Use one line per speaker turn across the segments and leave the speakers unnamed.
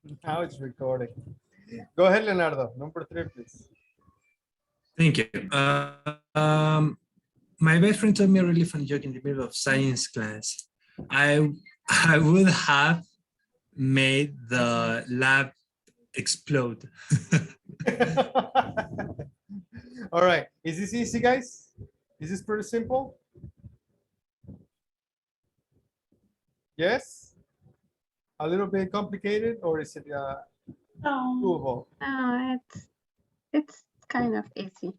Now it's recording. Go ahead, Leonardo. Number 3, please.
Thank you. My best friend told me a really funny joke in the middle of science class. I would have made the lab explode.
All right. Is this easy, guys? Is this pretty simple? Yes? A little bit complicated, or is it doable?
It's kind of easy.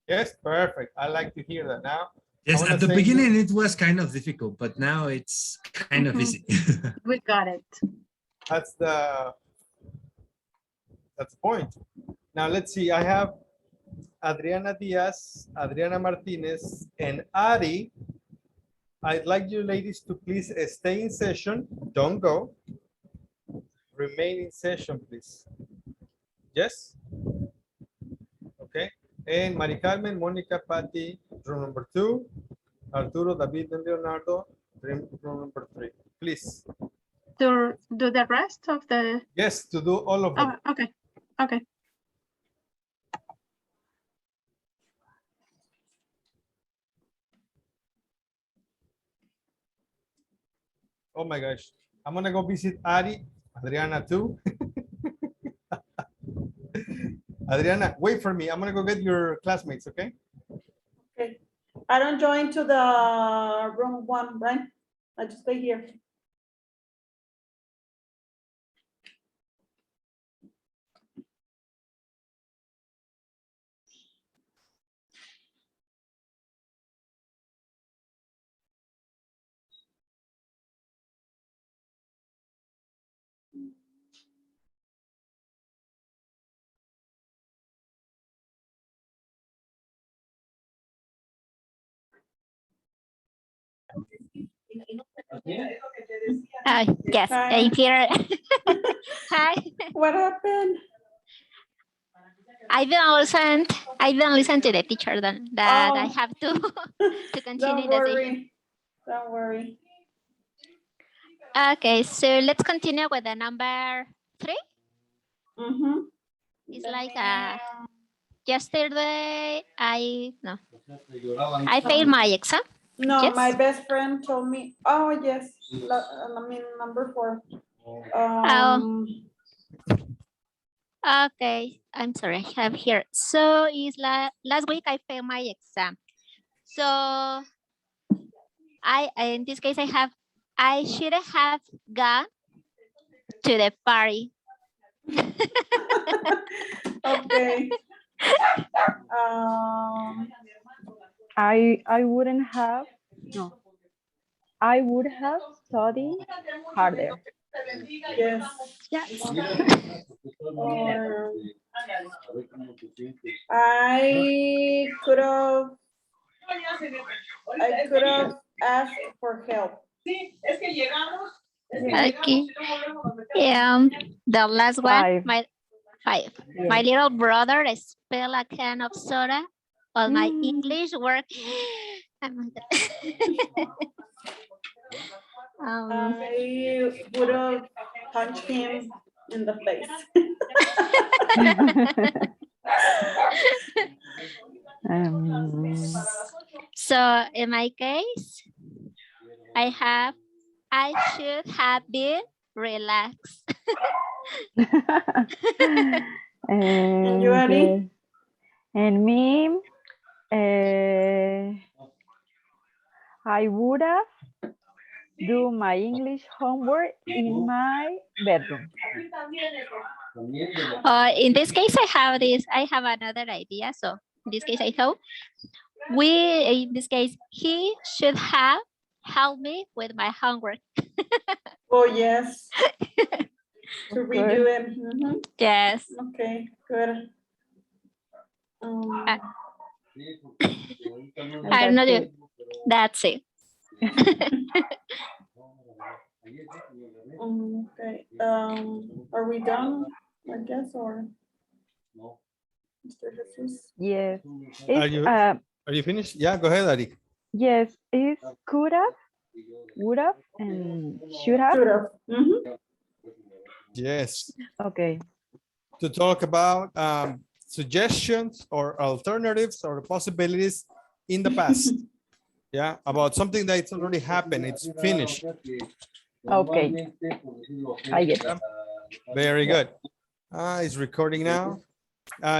Yes, perfect. I like to hear that. Now,
Yes,
wanna
at the
say
beginning it was kind of difficult, but now it's kind of easy.
We got it.
that's the point. Now let's see. I have Adriana Diaz, Adriana Martinez, and Ari. I'd like you ladies to please stay in session. Don't go. Remain in session, please. Yes? Okay. And Mari Carmen, Monica, Patty, room number 2. Arturo, David, and Leonardo, room number 3. Please.
To do the rest of the.
Yes, to do all of them.
Oh, okay. Okay.
Oh my gosh. I'm gonna go visit Ari, Adriana too. Adriana, wait for me. I'm gonna go get your classmates, okay?
Okay. I don't join to the room 1, right? I just stay here.
Yes,
Hi.
I'm here. Hi.
What happened?
I didn't listen to the teacher that I
Oh.
have to continue
Don't
the session.
worry. Don't worry.
Okay, so let's continue with the number 3.
Mm-hmm.
It's like yesterday I failed my exam.
No,
Yes.
my best friend told me, oh, yes. I mean, number 4.
Okay, I'm sorry, I have here. So it's like last week I failed my exam. So in this case I should have gone to the party.
Okay.
I wouldn't have, no, I would have studied harder.
Yes.
Yes.
Or I could have asked for help.
Okay. The last one,
5.
my 5. My little brother spilled a can of soda on my English work. Oh my God.
I would have punched him in the face.
So in my case, I should have been relaxed.
And you, Ari?
And me, I would have do my English homework in my bedroom.
In this case, I have another idea. So in this case, I thought in this case, he should have helped me with my homework.
Oh, yes. To redo it. Mm-hmm.
Yes.
Okay, good.
I'm not doing. That's it.
Okay. Are we done? I guess, or Mr. Jesus?
Yes.
Are you finished? Yeah, go ahead, Ari.
Yes, it's could have, would have, and should have.
Should have. Mm-hmm.
Yes.
Okay.
To talk about suggestions or alternatives or possibilities in the past. Yeah, about something that's already happened. It's finished.
Okay. I get it.
Very good. It's recording now.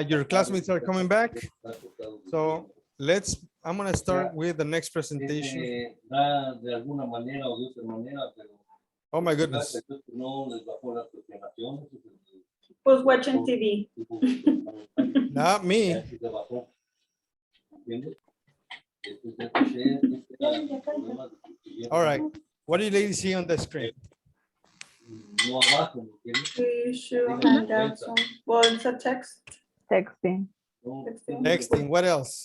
Your classmates are coming back. So I'm going to start with the next presentation. Oh my goodness.
Who's watching TV?
Not me. All right. What do you ladies see on the screen?
We should hang out some, well, it's a text.
Texting.
Texting. What else?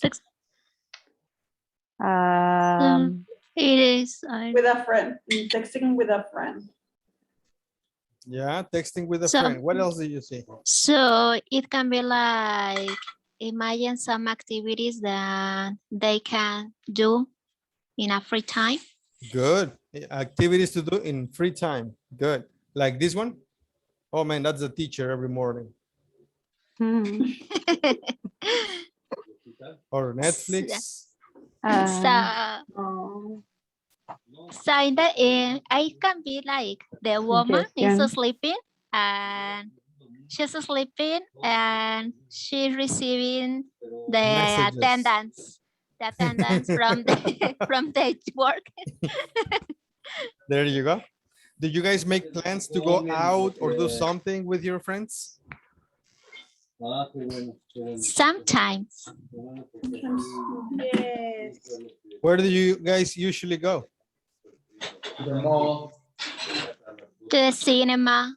It is.
With a friend, texting with a friend.
Yeah, texting with a
So-
friend. What else do you see?
So it can be like imagine some activities that they can do in a free time.
Good. Activities to do in free time. Good. Like this one? Oh man, that's the teacher every morning.
Hmm.
Or Netflix.
So,
Oh.
so in the end, I can be like the woman is
Suggestion.
sleeping and she's sleeping and she's receiving the
Messages.
attendance from the from the work.
There you go. Do you guys make plans to go out or do something with your friends?
Sometimes
Yes.
Where do you guys usually go?
to the cinema.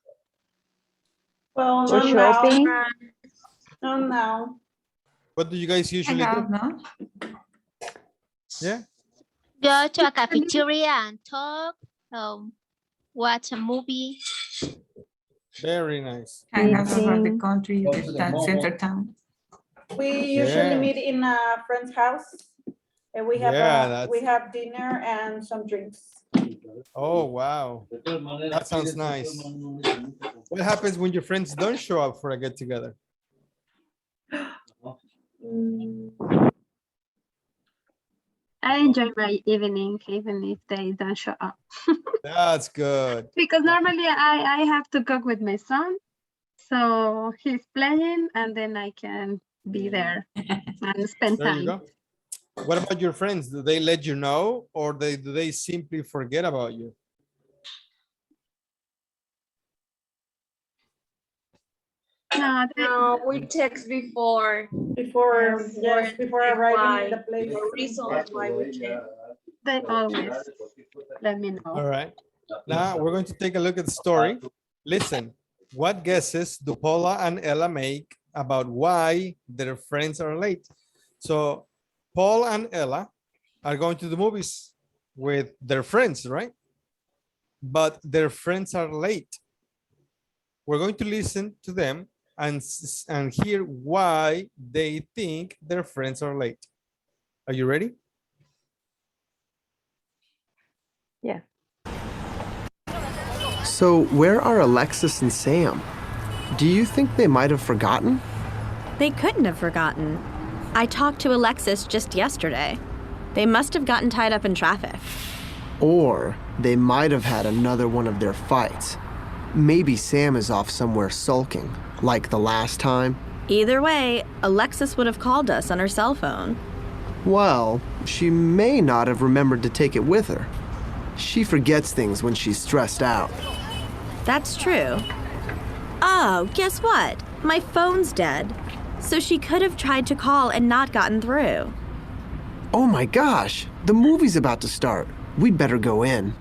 Well,
Or
not
shopping.
now. Not now.
What do you guys usually do?
no?
Yeah.
Go to a cafeteria and talk, watch a movie.
Very nice.
Hang out around the
Eating.
country, that center town.
We usually
Yeah.
meet in a friend's house. And we have
Yeah,
we have dinner and some drinks.
Oh, wow. That sounds nice. What happens when your friends don't show up for a get together?
Mm,
I enjoy my evening, even if they don't show up.
That's good.
Because normally I have to cook with my son. So he's playing and then I can be there and spend
There you
time.
go. What about your friends? Do they let you know or do they simply forget about you?
No,
No, we text before.
Before, yes, before arriving in the place.
The reasons why we text.
they always let me know.
All right. Now we're going to take a look at the story. Listen, what guesses do Paula and Ella make about why their friends are late? So Paul and Ella are going to the movies with their friends, right? But their friends are late. We're going to listen to them and hear why they think their friends are late. Are you ready?
Yeah.
So, where are Alexis and Sam? Do you think they might have forgotten?
They couldn't have forgotten. I talked to Alexis just yesterday. They must have gotten tied up in traffic.
Or they might have had another one of their fights. Maybe Sam is off somewhere sulking, like the last time.
Either way, Alexis would have called us on her cell phone.
Well, she may not have remembered to take it with her. She forgets things when she's stressed out.
That's true. Oh, guess what? My phone's dead. So she could have tried to call and not gotten through.
Oh my gosh, the movie's about to start. We'd better go in.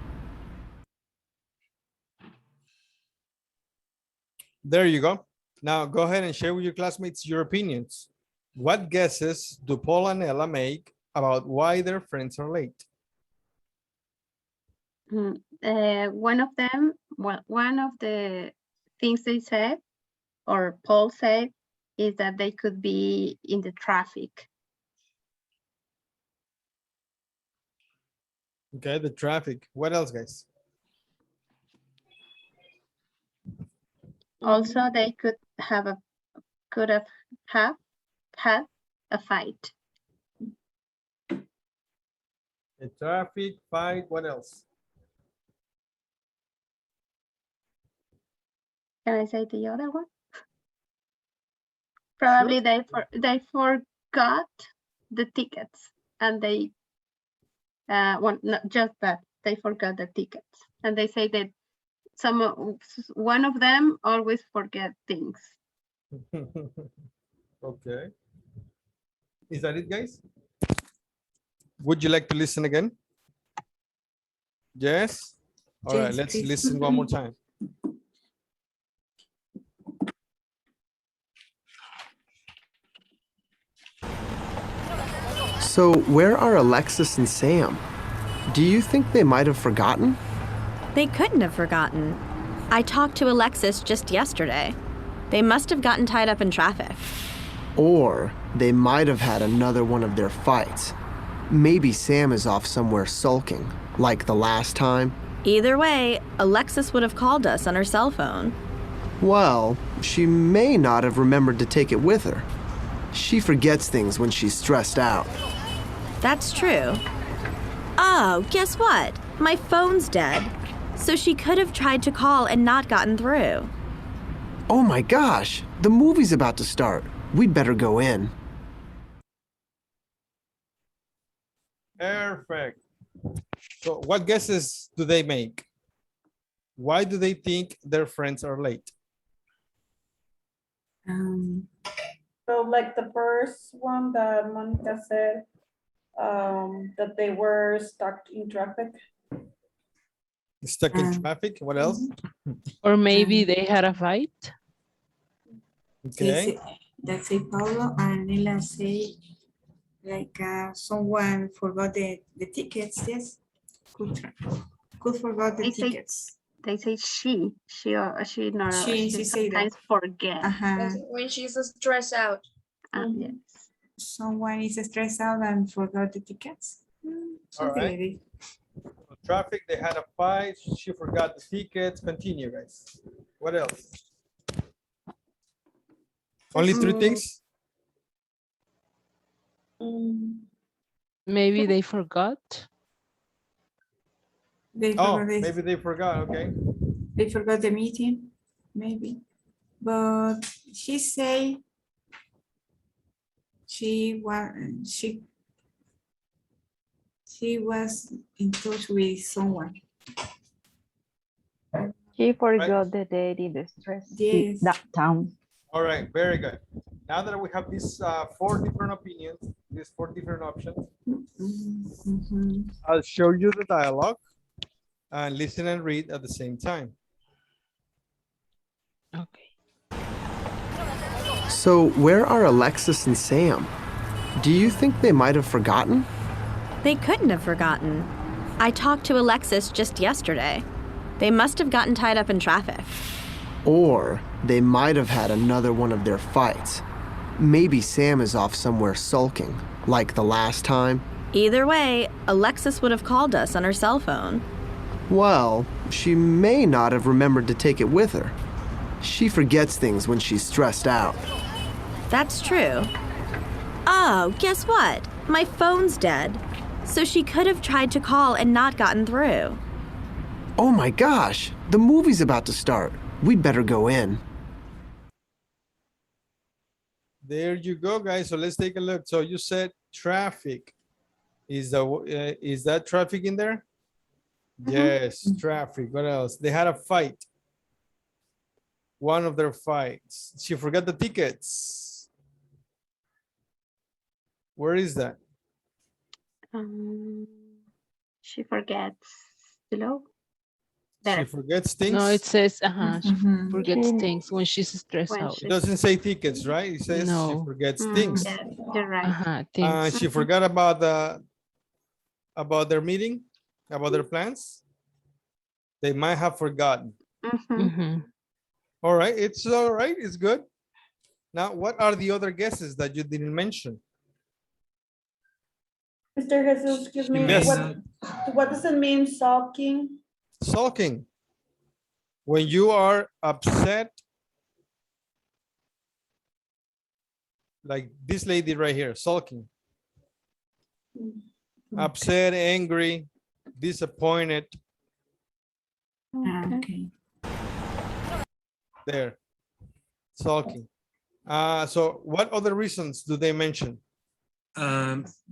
There you go. Now go ahead and share with your classmates your opinions. What guesses do Paul and Ella make about why their friends are late?
One of them, one of the things they said, or Paul said, is that they could be in the traffic.
Okay, the traffic. What else, guys?
Also, they could have had a fight.
A traffic fight. What else?
Can I say the other one? Probably they forgot the tickets, and they well, not just that, they forgot the tickets, and they say that one of them always forget things.
Okay. Is that it, guys? Would you like to listen again? Yes? All right,
Yes,
let's
please.
listen one more time.
So, where are Alexis and Sam? Do you think they might have forgotten?
They couldn't have forgotten. I talked to Alexis just yesterday. They must have gotten tied up in traffic.
Or they might have had another one of their fights. Maybe Sam is off somewhere sulking, like the last time.
Either way, Alexis would have called us on her cell phone.
Well, she may not have remembered to take it with her. She forgets things when she's stressed out.
That's true. Oh, guess what? My phone's dead. So she could have tried to call and not gotten through.
Oh my gosh, the movie's about to start. We'd better go in.
Perfect. So what guesses do they make? Why do they think their friends are late?
So like the first one that Monica said, that they were stuck in traffic.
Stuck in traffic, what else?
Or maybe they had a fight.
Okay.
That's it, Paulo, and Nila say like someone forgot the tickets. Yes, could forgot the tickets.
They say she
She say that.
sometimes forget.
When she's stressed out.
Yes.
Someone is stressed out and forgot the tickets.
All right.
Maybe.
Traffic, they had a fight, she forgot the tickets. Continue, guys. What else? Only three things?
Maybe they forgot.
Maybe they forgot, okay.
They forgot the meeting, maybe. But she say she was in touch with someone.
She forgot the date in the stress.
Yes.
That town.
All right, very good. Now that we have these 4 different opinions, these 4 different options, I'll show you the dialogue and listen and read at the same time.
Okay.
So, where are Alexis and Sam? Do you think they might have forgotten?
They couldn't have forgotten. I talked to Alexis just yesterday. They must have gotten tied up in traffic.
Or they might have had another one of their fights. Maybe Sam is off somewhere sulking, like the last time.
Either way, Alexis would have called us on her cell phone.
Well, she may not have remembered to take it with her. She forgets things when she's stressed out.
That's true. Oh, guess what? My phone's dead. So she could have tried to call and not gotten through.
Oh my gosh, the movie's about to start. We'd better go in.
There you go, guys. So let's take a look. So you said traffic. Is that traffic in there? Yes, traffic. What else? They had a fight. One of their fights. She forgot the tickets. Where is that?
She forgets below.
She forgets things.
No, it says she forgets things when she's stressed out.
It doesn't say tickets, right? It says she forgets things.
Yes, you're right.
Things.
She forgot about their meeting, about their plans. They might have forgotten. All right, it's all right. It's good. Now, what are the other guesses that you didn't mention?
Mr. Jesus, excuse me.
Yes.
What does it mean, sulking?
Sulking. When you are upset Like this lady right here, sulking. Upset, angry, disappointed.
Okay.
There, sulking. So what other reasons do they mention?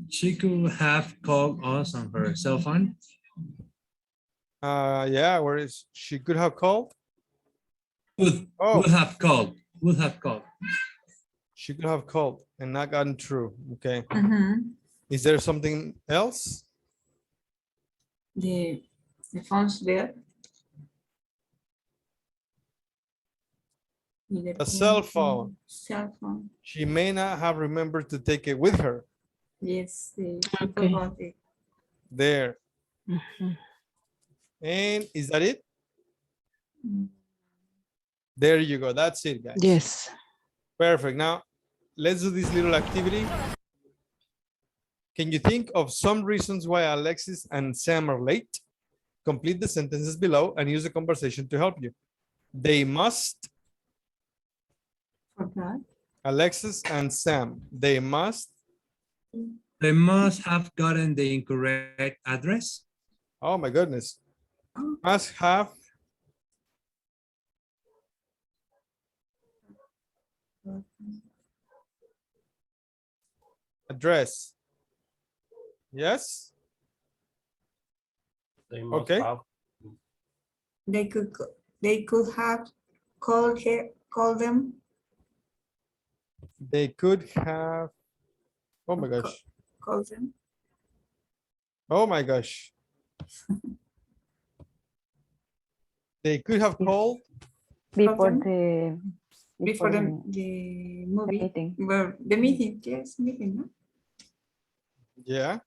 She could have called us on her cell phone.
Yeah, where is she could have called?
Would have called. Would have called.
She could have called and not gotten through. Okay.
Mhm.
Is there something else?
The phone's there.
A cell phone.
Cell phone.
She may not have remembered to take it with her.
Yes.
Okay.
Forgot it.
There.
Mhm.
And is that it?
Mm.
There you go. That's it, guys.
Yes.
Perfect. Now, let's do this little activity. Can you think of some reasons why Alexis and Sam are late? Complete the sentences below and use the conversation to help you. They must,
Forgot.
Alexis and Sam, they must.
They must have gotten the incorrect address.
Oh my goodness. Must have address. Yes? Okay.
They could have called them.
They could have, oh my gosh.
Called them.
Oh my gosh. They could have called.
Before
Before the movie.
meeting.
Well, the meeting, yes, meeting, no?
Yeah.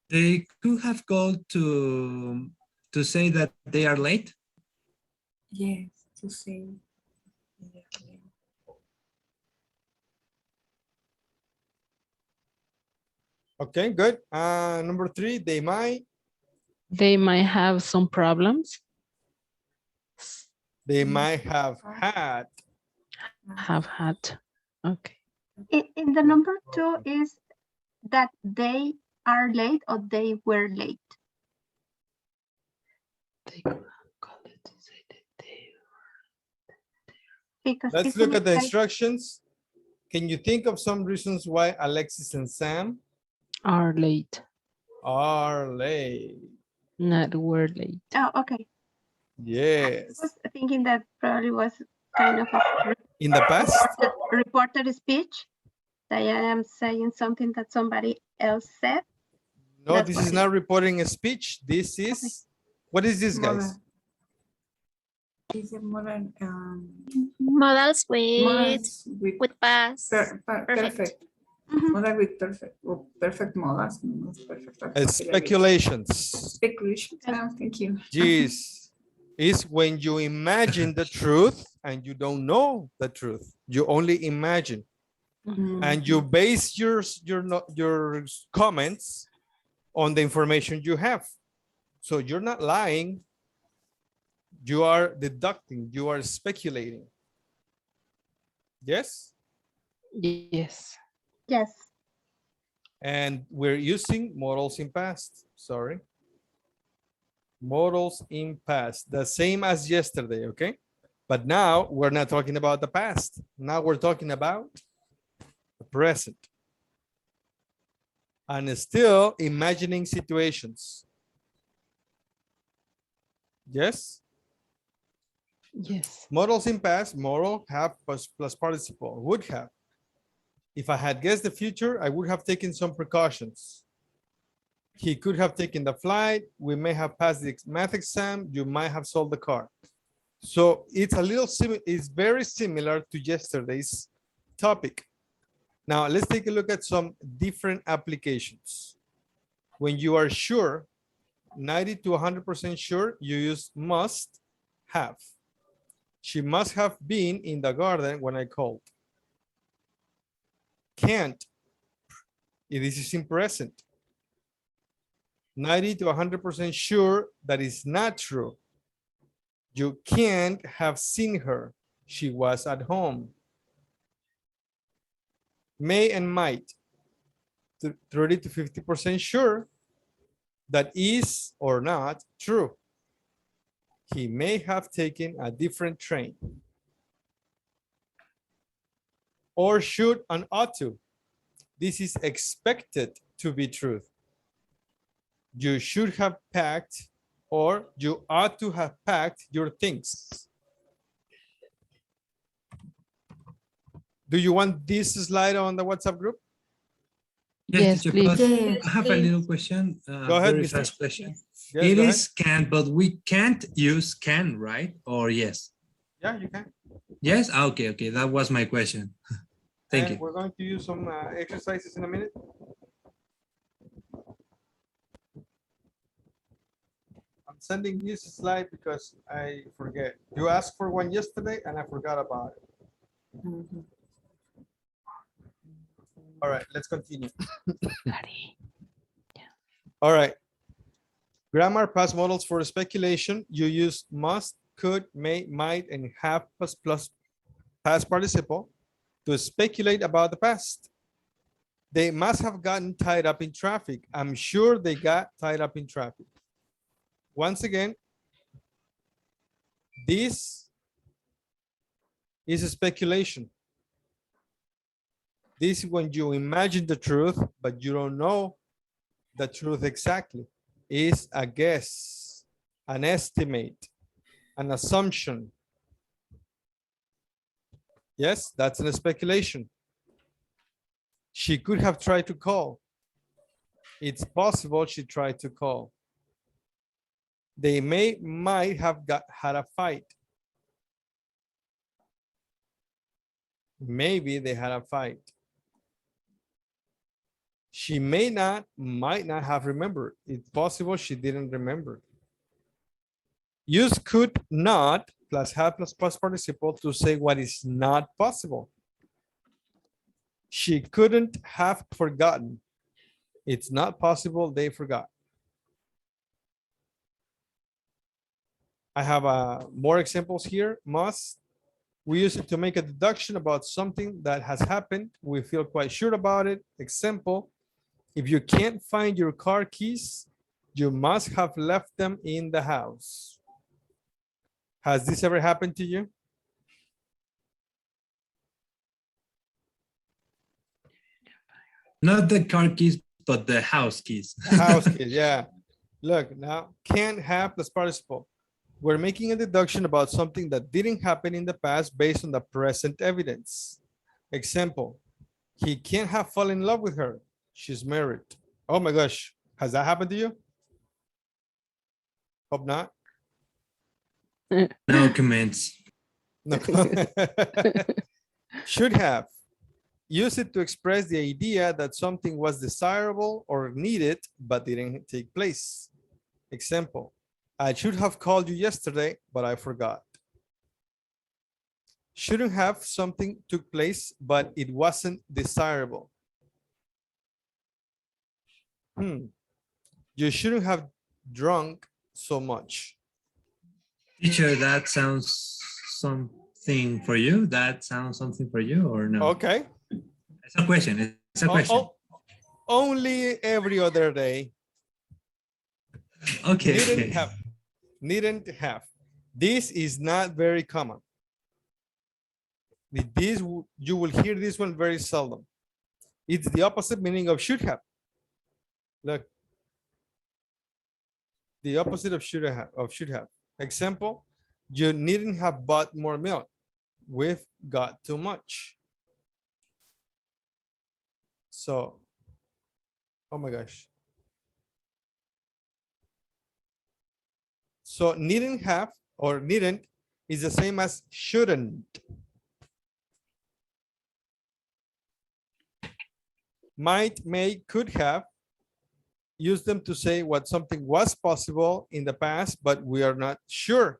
They could have called to say that they are late.
Yes, to say.
Okay, good. Number 3, they might.
They might have some problems.
They might have had.
Have had. Okay.
In the number 2 is that they are late or they were late.
They could have called it to say that they
Because
Let's
isn't
look
it
at the
like-
instructions. Can you think of some reasons why Alexis and Sam
are late.
are late?
Not were late.
Oh, okay.
Yes.
I was thinking that probably was kind of a
In the past?
reported speech. That I am saying something that somebody else said.
No,
That's
this
what
is
it-
not reporting a speech. This is, what is this, guys?
Is a modern
Modals with past.
perfect. Modern with perfect. Well, perfect modals. Perfect.
Speculations.
Speculation. Thank you.
Geez, is when you imagine the truth and you don't know the truth. You only imagine. And you base your comments on the information you have. So you're not lying. You are deducting. You are speculating. Yes?
Yes.
Yes.
And we're using modals in past. Sorry. Modals in past. The same as yesterday, okay? But now we're not talking about the past. Now we're talking about the present. And still imagining situations. Yes?
Yes.
Modals in past, moral, have plus participle, would have. If I had guessed the future, I would have taken some precautions. He could have taken the flight. We may have passed the math exam. You might have sold the car. So it's a little similar. It's very similar to yesterday's topic. Now let's take a look at some different applications. When you are sure, 90 to 100% sure, you use must have. She must have been in the garden when I called. Can't. This is in present. 90 to 100% sure that is not true. You can't have seen her. She was at home. May and might. 30 to 50% sure. That is or not true. He may have taken a different train. Or should and ought to. This is expected to be true. You should have packed or you ought to have packed your things. Do you want this slide on the WhatsApp group?
Yes,
teacher,
please.
but
Yes,
I have a
please.
little question.
Go ahead,
Very
Mr.
fast question.
Yes,
It
go
is can, but we can't use can, right? Or yes?
ahead. Yeah, you can.
Yes? Ah, okay, okay. That was my question. Thank
And
you.
we're going to use some exercises in a minute. I'm sending this slide because I forget. You asked for one yesterday and I forgot about it.
Mhm.
All right, let's continue. All right. Grammar past models for speculation. You use must, could, may, might, and have plus past participle to speculate about the past. They must have gotten tied up in traffic. I'm sure they got tied up in traffic. Once again, this is a speculation. This is when you imagine the truth, but you don't know the truth exactly. Is a guess, an estimate, an assumption. Yes, that's a speculation. She could have tried to call. It's possible she tried to call. They might have had a fight. Maybe they had a fight. She might not have remembered. It's possible she didn't remember. Use could not plus have plus past participle to say what is not possible. She couldn't have forgotten. It's not possible they forgot. I have more examples here. Must. We use it to make a deduction about something that has happened. We feel quite sure about it. Example, if you can't find your car keys, you must have left them in the house. Has this ever happened to you?
Not the car keys, but the house keys.
House keys, yeah. Look, now can't have plus participle. We're making a deduction about something that didn't happen in the past based on the present evidence. Example, he can't have fallen in love with her. She's married. Oh my gosh, has that happened to you? Hope not.
No comments.
No. Should have. Use it to express the idea that something was desirable or needed but didn't take place. Example, I should have called you yesterday, but I forgot. Shouldn't have something took place, but it wasn't desirable. You shouldn't have drunk so much.
Teacher, that sounds something for you? That sounds something for you or no?
Okay.
It's a question. It's a question.
Only every other day.
Okay.
Needn't have. Needn't have. This is not very common. This, you will hear this one very seldom. It's the opposite meaning of should have. Look. The opposite of should have. Example, you needn't have bought more milk. We've got too much. So, oh my gosh. So needn't have or needn't is the same as shouldn't. Might, may, could have. Use them to say what something was possible in the past, but we are not sure.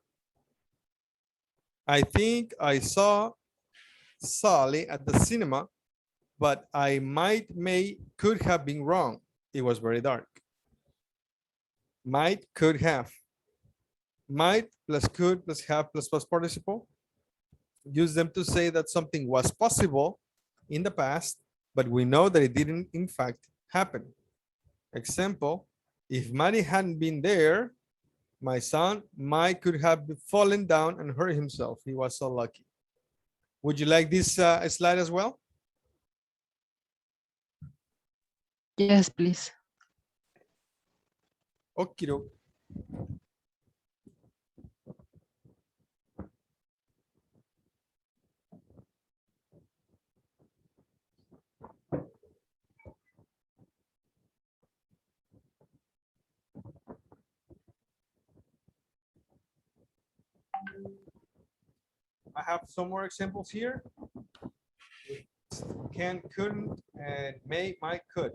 I think I saw Sally at the cinema, but I may, could have been wrong. It was very dark. Might, could have. Might plus could plus have plus past participle. Use them to say that something was possible in the past, but we know that it didn't in fact happen. Example, if Manny hadn't been there, my son might could have fallen down and hurt himself. He was so lucky. Would you like this slide as well?
Yes, please.
Okay. I have some more examples here. Can, couldn't, and may, might, could.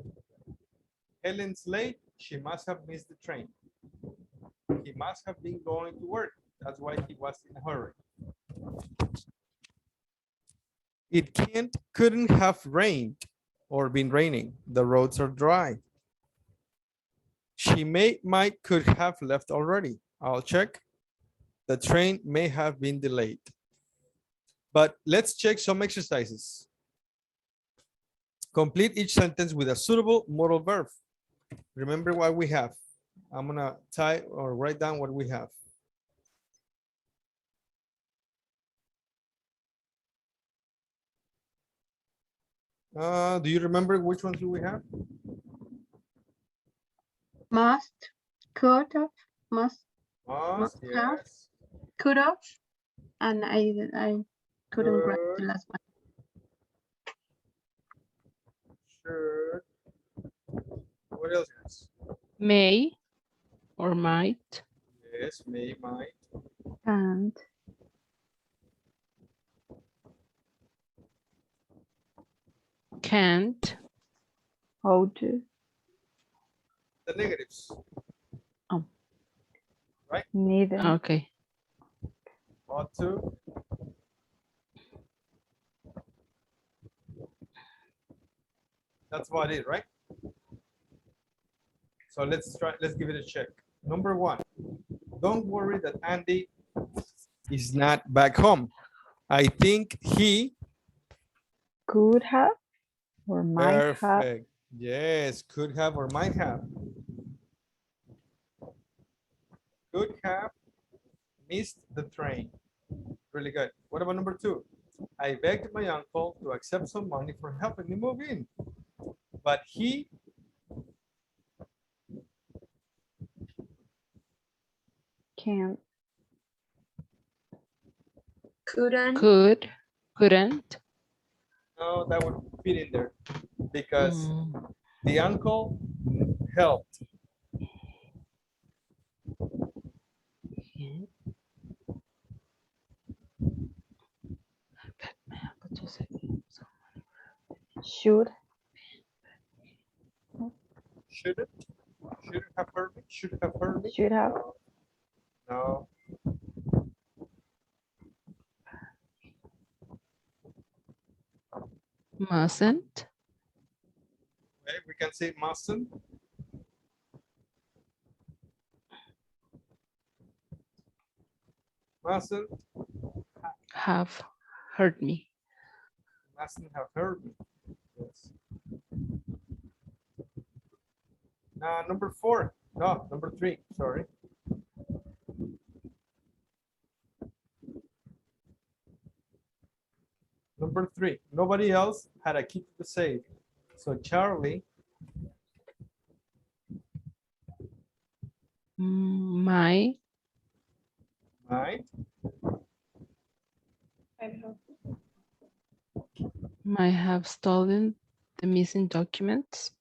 Helen's late. She must have missed the train. He must have been going to work. That's why he was in a hurry. It can't, couldn't have rained or been raining. The roads are dry. She may, might, could have left already. I'll check. The train may have been delayed. But let's check some exercises. Complete each sentence with a suitable modal verb. Remember what we have. I'm gonna type or write down what we have. Do you remember which ones do we have?
Must, could have, must
Must,
have,
yes.
could have, and I couldn't write the last one.
Should. What else is?
May or might.
Yes, may, might.
And
Can't.
how to.
The negatives.
Oh.
Right?
Neither.
Okay.
Ought to. That's about it, right? So let's give it a check. Number one, don't worry that Andy is not back home. I think he
Could have or might have.
perfect. Yes, could have or might have. Could have missed the train. Really good. What about number two? I begged my uncle to accept some money for helping me move in, but he
Can't.
Couldn't.
no, that would fit in there because the uncle helped.
Should.
Shouldn't have heard me. Should have heard me.
Should have.
No.
Mustn't.
Okay, we can say mustn't. Mustn't
Have heard me.
mustn't have heard me. Yes. Number four. No, number three. Sorry. Number three. Nobody else had a key to the safe. So Charlie
Might
might
have stolen the missing documents.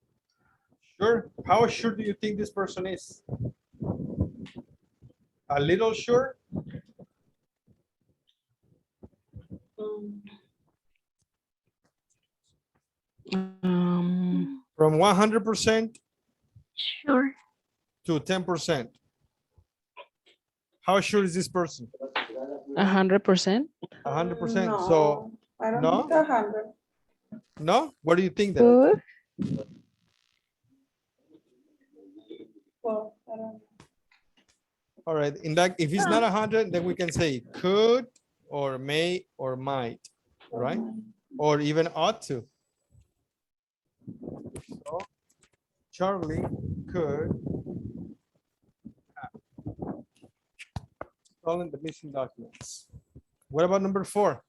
sure. How sure do you think this person is? A little sure? From 100%
Sure.
to 10%. How sure is this person?
100%.
100%. So
I don't
no?
think 100.
No? What do you think then?
Could.
Well, I don't know.
All right. In that, if it's not 100, then we can say could or may or might, right? Or even ought to. So Charlie could have stolen the missing documents. What about number 4?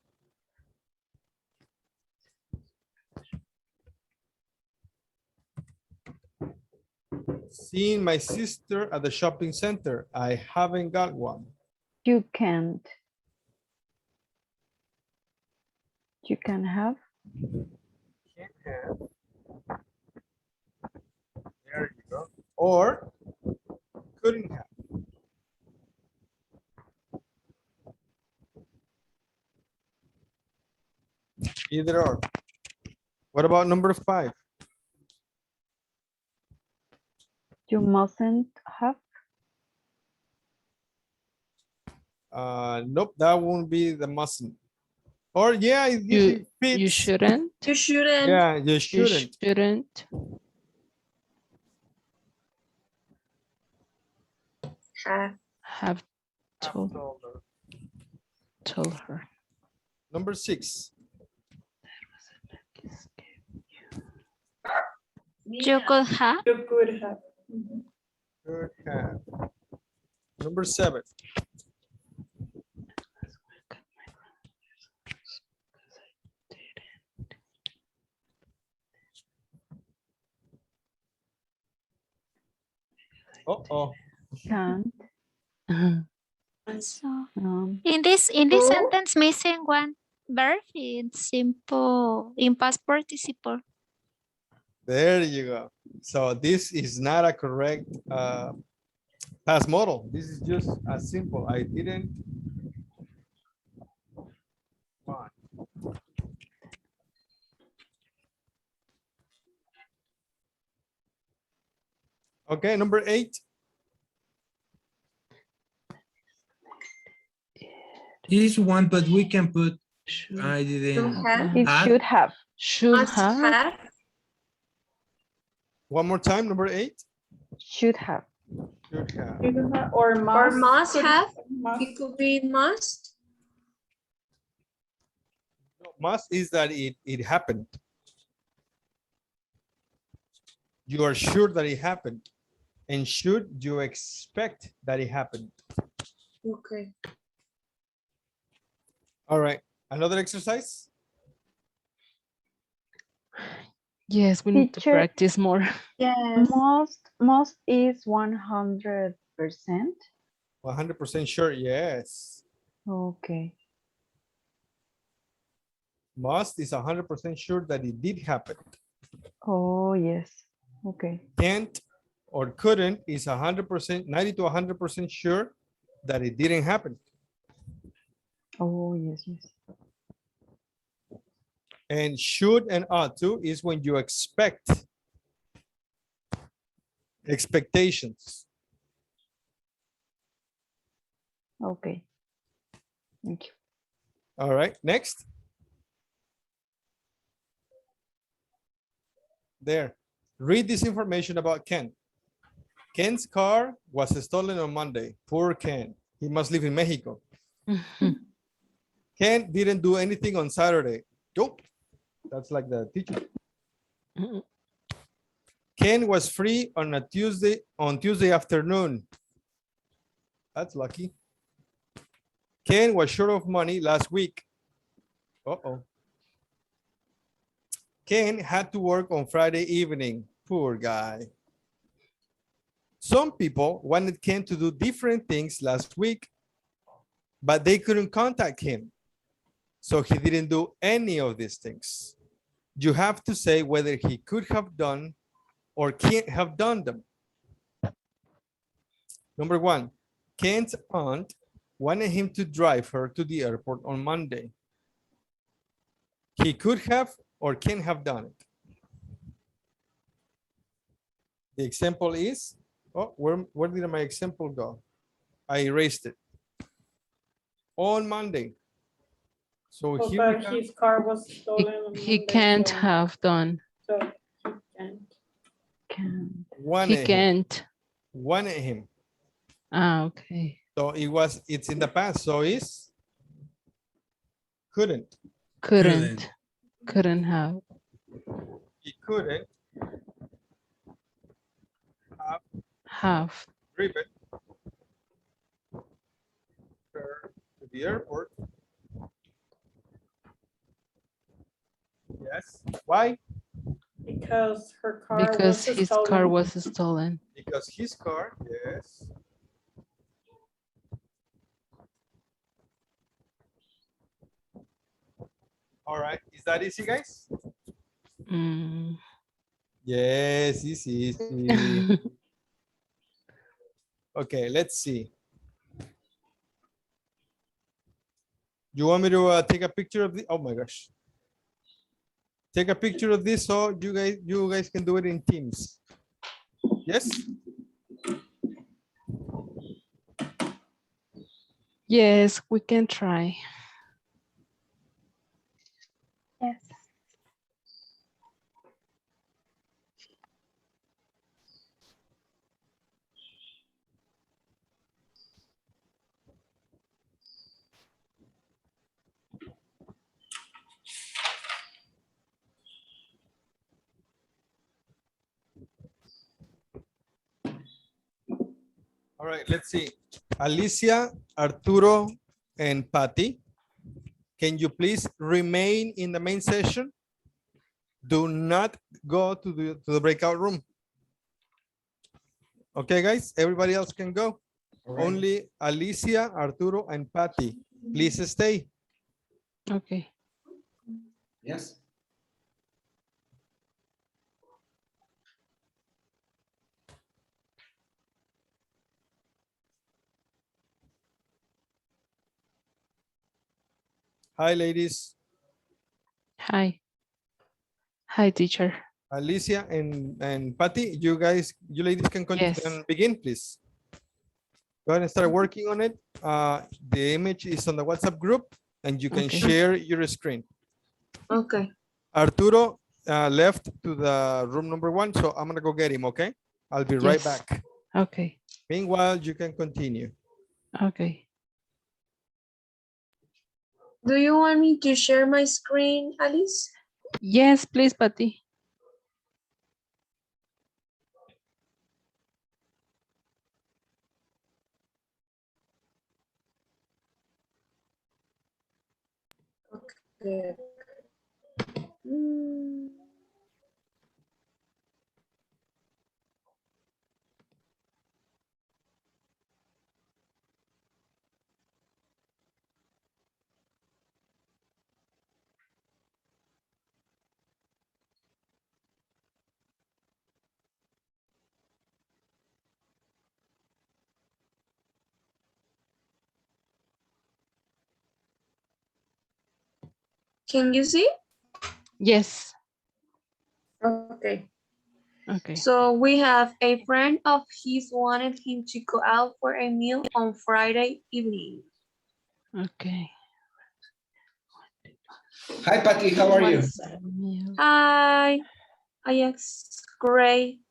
Seeing my sister at the shopping center. I haven't got one.
You can't. You can have.
Can't have. There you go. Or couldn't have. Either or. What about number 5?
You mustn't have.
Nope, that won't be the mustn't. Or yeah, it
You
fits.
shouldn't.
You shouldn't.
Yeah, you
You
shouldn't.
shouldn't
Have.
have told her.
Number 6.
You could have.
You could have.
Could have. Number 7. Uh-oh.
Can't.
So
Um,
in this sentence, missing one verb in simple, in past participle.
There you go. So this is not a correct past model. This is just as simple. I didn't want. Okay, number 8.
It is one, but we can put I
You
didn't
have.
it
have.
should have.
Should
Must
have.
have.
One more time, number 8.
Should have.
Should have.
Or
Or
must.
must
Could-
have.
must.
It could be must.
No, must is that it happened. You are sure that it happened. And should you expect that it happened?
Okay.
All right. Another exercise?
Yes, we need to
Teacher.
practice more.
Yes.
Most is 100%.
100% sure, yes.
Okay.
Must is 100% sure that it did happen.
Oh, yes. Okay.
Can't or couldn't is 100%, 90 to 100% sure that it didn't happen.
Oh, yes, yes.
And should and ought to is when you expect. Expectations.
Okay. Thank you.
All right, next. There. Read this information about Ken. Ken's car was stolen on Monday. Poor Ken. He must live in Mexico. Ken didn't do anything on Saturday. Nope. That's like the teacher. Ken was free on Tuesday afternoon. That's lucky. Ken was short of money last week. Uh-oh. Ken had to work on Friday evening. Poor guy. Some people wanted Ken to do different things last week, but they couldn't contact him. So he didn't do any of these things. You have to say whether he could have done or can't have done them. Number 1, Ken's aunt wanted him to drive her to the airport on Monday. He could have or can have done it. The example is, oh, where did my example go? I erased it. On Monday. So
Oh,
here we
but
have,
his car was stolen. on
He
Monday,
can't
so-
have done.
So he can't.
Can.
He
wanted him.
can't.
Wanted him.
Ah, okay.
So it's in the past. So it's couldn't.
Couldn't have.
he couldn't
Have
driven her to the airport. Yes. Why?
Because her car
because
was
his
stolen.
car was stolen.
Because his car, yes. All right. Is that easy, guys?
Mm.
Yes, easy. Okay, let's see. You want me to take a picture of the? Oh my gosh. Take a picture of this so you guys can do it in Teams. Yes?
Yes, we can try.
Yes.
All right, let's see. Alicia, Arturo, and Patty, can you please remain in the main session? Do not go to the breakout room. Okay, guys, everybody else can go.
Right.
Only Alicia, Arturo, and Patty, please stay.
Okay.
Yes.
Hi, ladies.
Hi. Hi, teacher.
Alicia and Patty, you ladies can begin, please. Go ahead and start working on it. The image is on the WhatsApp group and you can share your screen.
Okay.
Arturo left to the room number 1, so I'm gonna go get him, okay? I'll be right back.
Okay.
Meanwhile, you can continue.
Okay.
Do you want me to share my screen, Alice?
Yes, please, Patty.
Okay. Can you see?
Yes.
Okay.
Okay.
So we have a friend of his wanted him to go out for a meal on Friday evening.
Okay.
Hi, Patty. How are you?
Hi. Yes, great.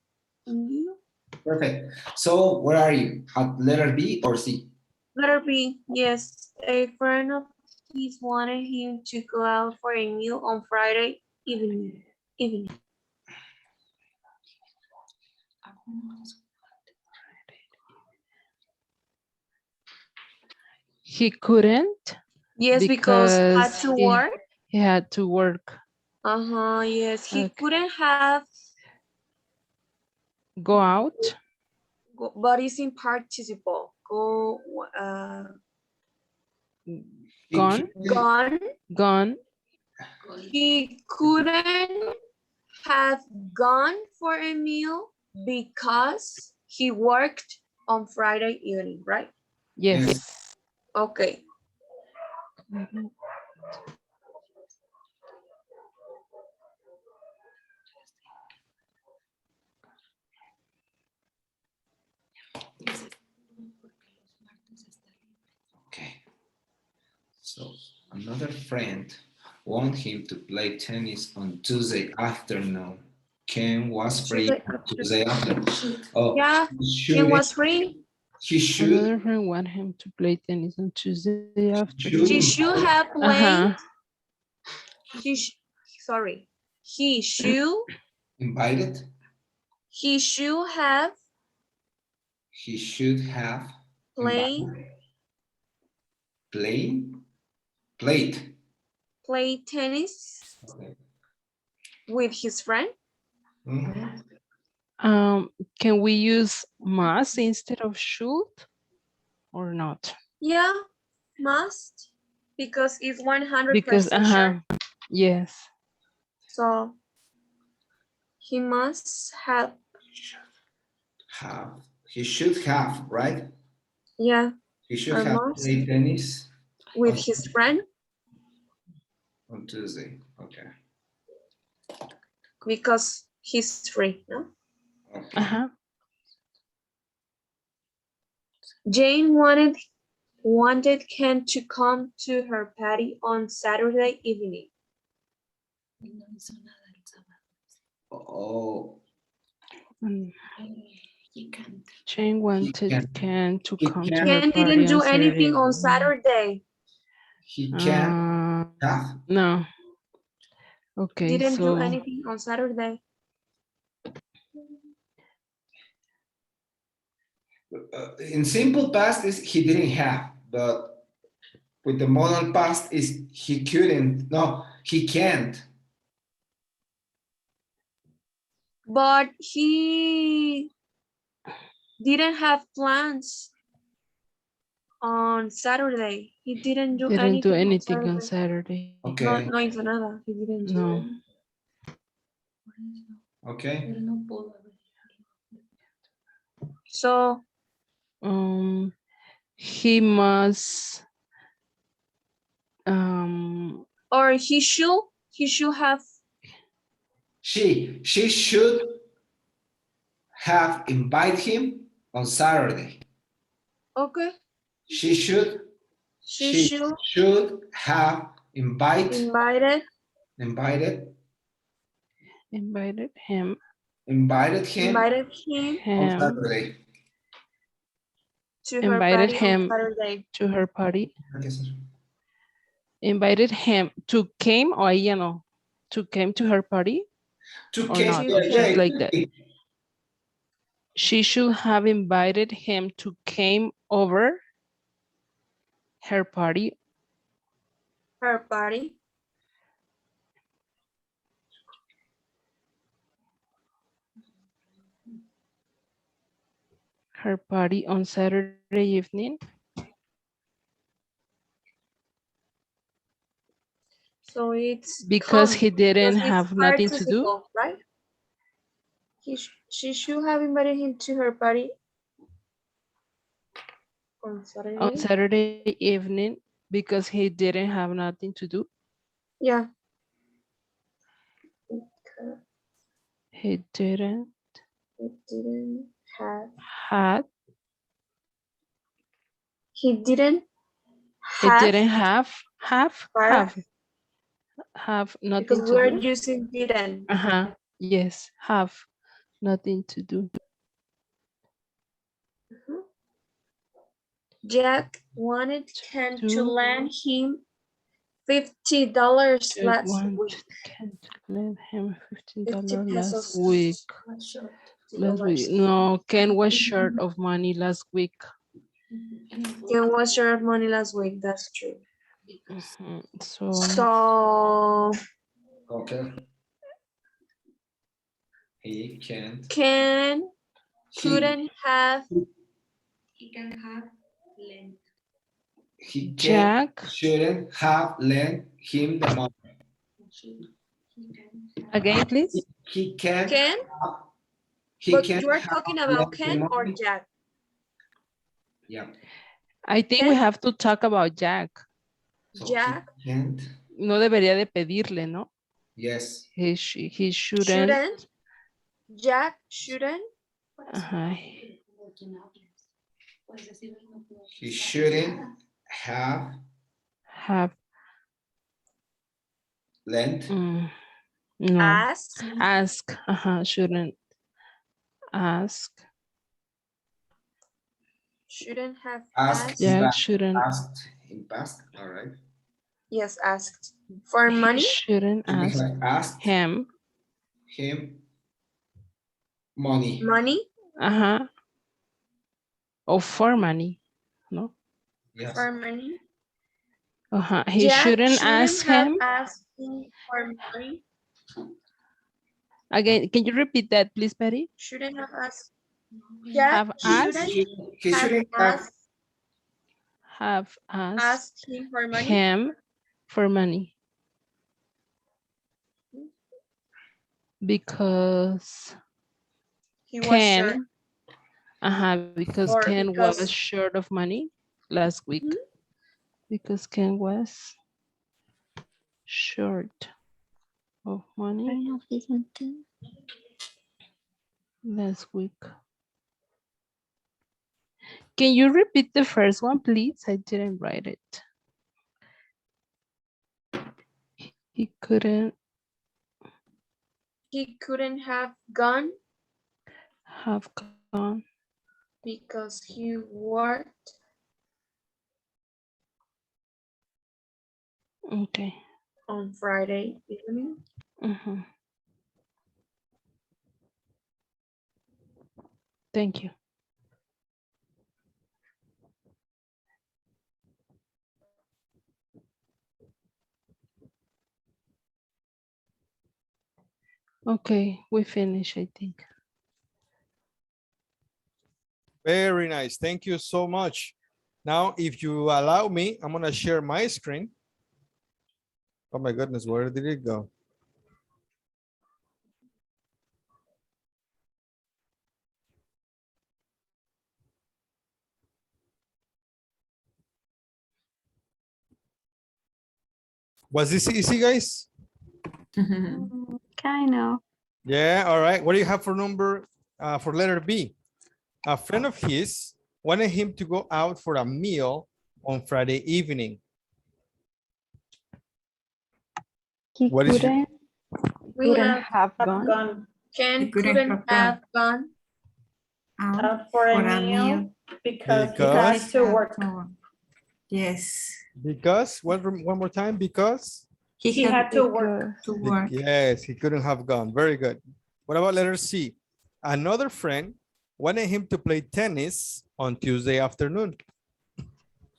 And you?
Perfect. So where are you? At letter B or C?
Letter B. Yes, a friend of his wanted him to go out for a meal on Friday evening.
He couldn't.
Yes, because had to work.
He had to work.
Yes, he couldn't have.
Go out.
But it's in participle. Go.
Gone. Gone.
He couldn't have gone for a meal because he worked on Friday evening, right?
Yes.
Okay.
Okay. So another friend wanted him to play tennis on Tuesday afternoon. Ken was free on Tuesday afternoon. Oh,
yeah, Ken was free.
He should.
Another friend want him to play tennis on Tuesday afternoon.
She should have played. Sorry. he should
Invited.
he should have
He should have
played
played.
played tennis
Okay.
with his friend.
Mhm.
Can we use must instead of should or not?
Yeah, must because it's 100%
Because
sure.
yes.
So he must have.
He should have, right?
Yeah,
He should
or
have
must
played tennis
with his friend
on Tuesday. Okay.
because he's free. No.
Okay.
Jane wanted Ken to come to her party on Saturday evening.
Oh.
Jane wanted Ken to come to her
Ken
party
didn't do
on Saturday.
anything on Saturday.
He can't have.
No. Okay,
Didn't do
so
anything on Saturday.
In simple past is he didn't have, but with the modern past is he couldn't. No, he can't.
But he didn't have plans on Saturday. He didn't do anything
on Saturday.
Okay.
No hizo nada. He didn't do
No.
Okay.
So
he must
or he should have
She should have invited him on Saturday.
okay.
She should have invited
him
on Saturday.
To her
invited
party on
him
Saturday.
to her party. Invited him to came or you know to came to her party
To
or
came,
not
yeah,
just like that. She should have invited him to came over her party.
Her party.
Her party on Saturday evening.
So it's
Because
come,
he didn't
because it's
have nothing to do.
participle, right? She should have invited him to her party on
Saturday evening because he didn't have nothing to do.
Yeah.
He didn't
have.
Had.
He didn't
He
have.
didn't have nothing
Because
to
we're
do.
using didn't.
Yes, have nothing to do.
Jack wanted Ken to lend him $50 last week.
Ken to lend him $15
pesos.
last week. No, Ken was short of money last week.
Ken was short of money last week. That's true.
So
okay. He can't.
Ken couldn't have.
He can have lent.
He
Jack
shouldn't have lent him the money.
Again, please.
He can't.
Ken? But you are talking about Ken or Jack?
Yeah.
I think we have to talk about Jack.
So
Jack?
he can't.
No debería de pedirle, ¿no?
Yes.
He shouldn't.
Jack shouldn't.
He shouldn't have lent.
No.
Ask.
Shouldn't ask.
Shouldn't have
asked.
Jack shouldn't.
Asked in past. All right.
Yes, asked. For money?
Shouldn't ask
asked
him
him money.
Money?
Uh-huh. Or for money. No?
Yes.
For money?
Uh-huh. He
Jack
shouldn't ask
have
him.
asked him for money.
Again, can you repeat that, please, Patty?
Shouldn't have asked. Jack
Have asked?
shouldn't
He
have
shouldn't have
asked,
Have asked
asked him for money.
him for money. Because
He was short.
Ken, because
Or
Ken was
because-
short of money last week. Because Ken was short of money last week. Can you repeat the first one, please? I didn't write it. He couldn't
have gone
have gone.
because he worked.
Okay.
On Friday evening.
Mhm. Thank you. Okay, we finish, I think.
Very nice. Thank you so much. Now, if you allow me, I'm going to share my screen. Oh my goodness, where did it go? Was this easy, guys?
Kind of.
Yeah, all right. What do you have for number, for letter B? A friend of his wanted him to go out for a meal on Friday evening.
He
What is your-
couldn't have gone.
Ken
couldn't
couldn't
have
have gone
Out
For a meal because he
Because-
has to work.
Yes.
Because, one more time, because?
He had to work.
To work.
Yes, he couldn't have gone. Very good. What about letter C? Another friend wanted him to play tennis on Tuesday afternoon.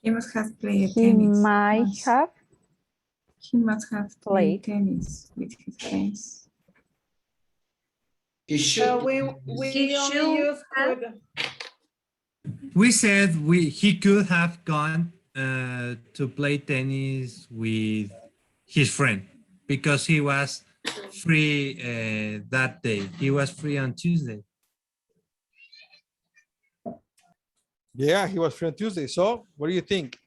He must have played
He
tennis.
might have
He must have played
played
tennis with his friends.
He should.
We
He
only
should
use
have-
could.
We said he could have gone to play tennis with his friend because he was free that day. He was free on Tuesday.
Yeah, he was free on Tuesday. So what do you think?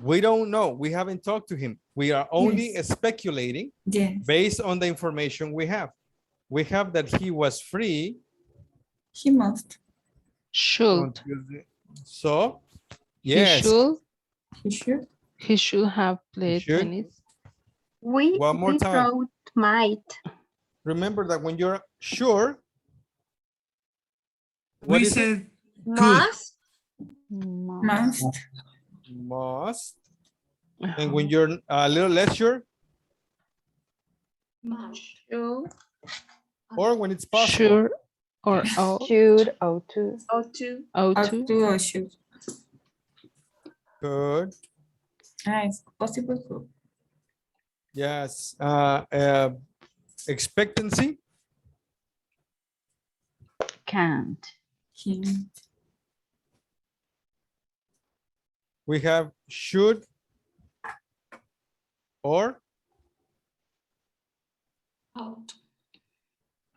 We don't know. We haven't talked to him. We are only
Yes.
speculating
Yes.
based on the information we have. We have that he was free
He must.
on
Should.
Tuesday. So,
He
yes,
should.
He should.
He should have played
should.
tennis.
We
One more time.
wrote might.
Remember that when you're sure, what
We
is it?
said could.
Must.
Must.
Must. And when you're a little less sure,
Should.
or when it's possible.
Sure or ought
Should, ought to.
Ought to.
ought
Ought
to.
to or should.
Could.
It's possible to.
Yes. Expectancy.
Can't.
Can.
We have should or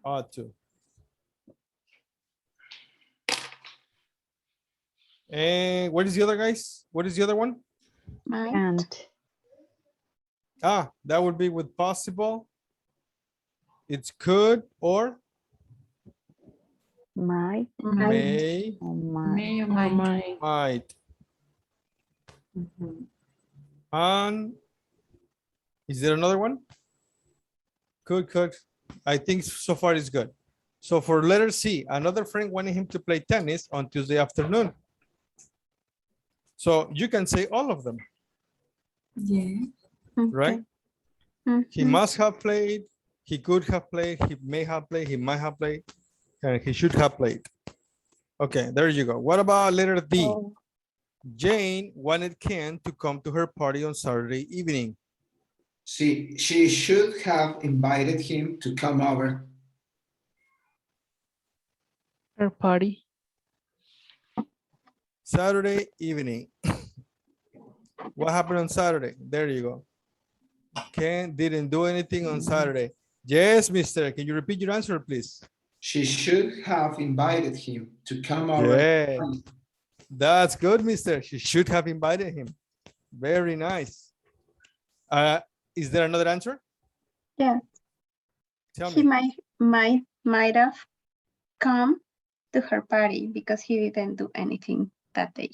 ought to. And what is the other, guys? What is the other one?
Might.
Can't.
Ah, that would be with possible. It's could or
Might.
may,
Or might.
May or
Or
might.
might.
might.
Mhm.
And is there another one? Could. I think so far it's good. So for letter C, another friend wanted him to play tennis on Tuesday afternoon. So you can say all of them,
Yeah.
right?
Okay.
He
Mhm.
must have played, He could have played, he may have played, he might have played, and he should have played. Okay, there you go. What about letter D?
Oh,
Jane wanted Ken to come to her party on Saturday evening.
She should have invited him to come over.
Her party.
Saturday evening. What happened on Saturday? There you go. Ken didn't do anything on Saturday. Yes, mister. Can you repeat your answer, please?
She should have invited him to come over.
Yeah, that's good, mister. She should have invited him. Very nice. Is there another answer?
Yeah.
Tell
He
me.
might have come to her party because he didn't do anything that day.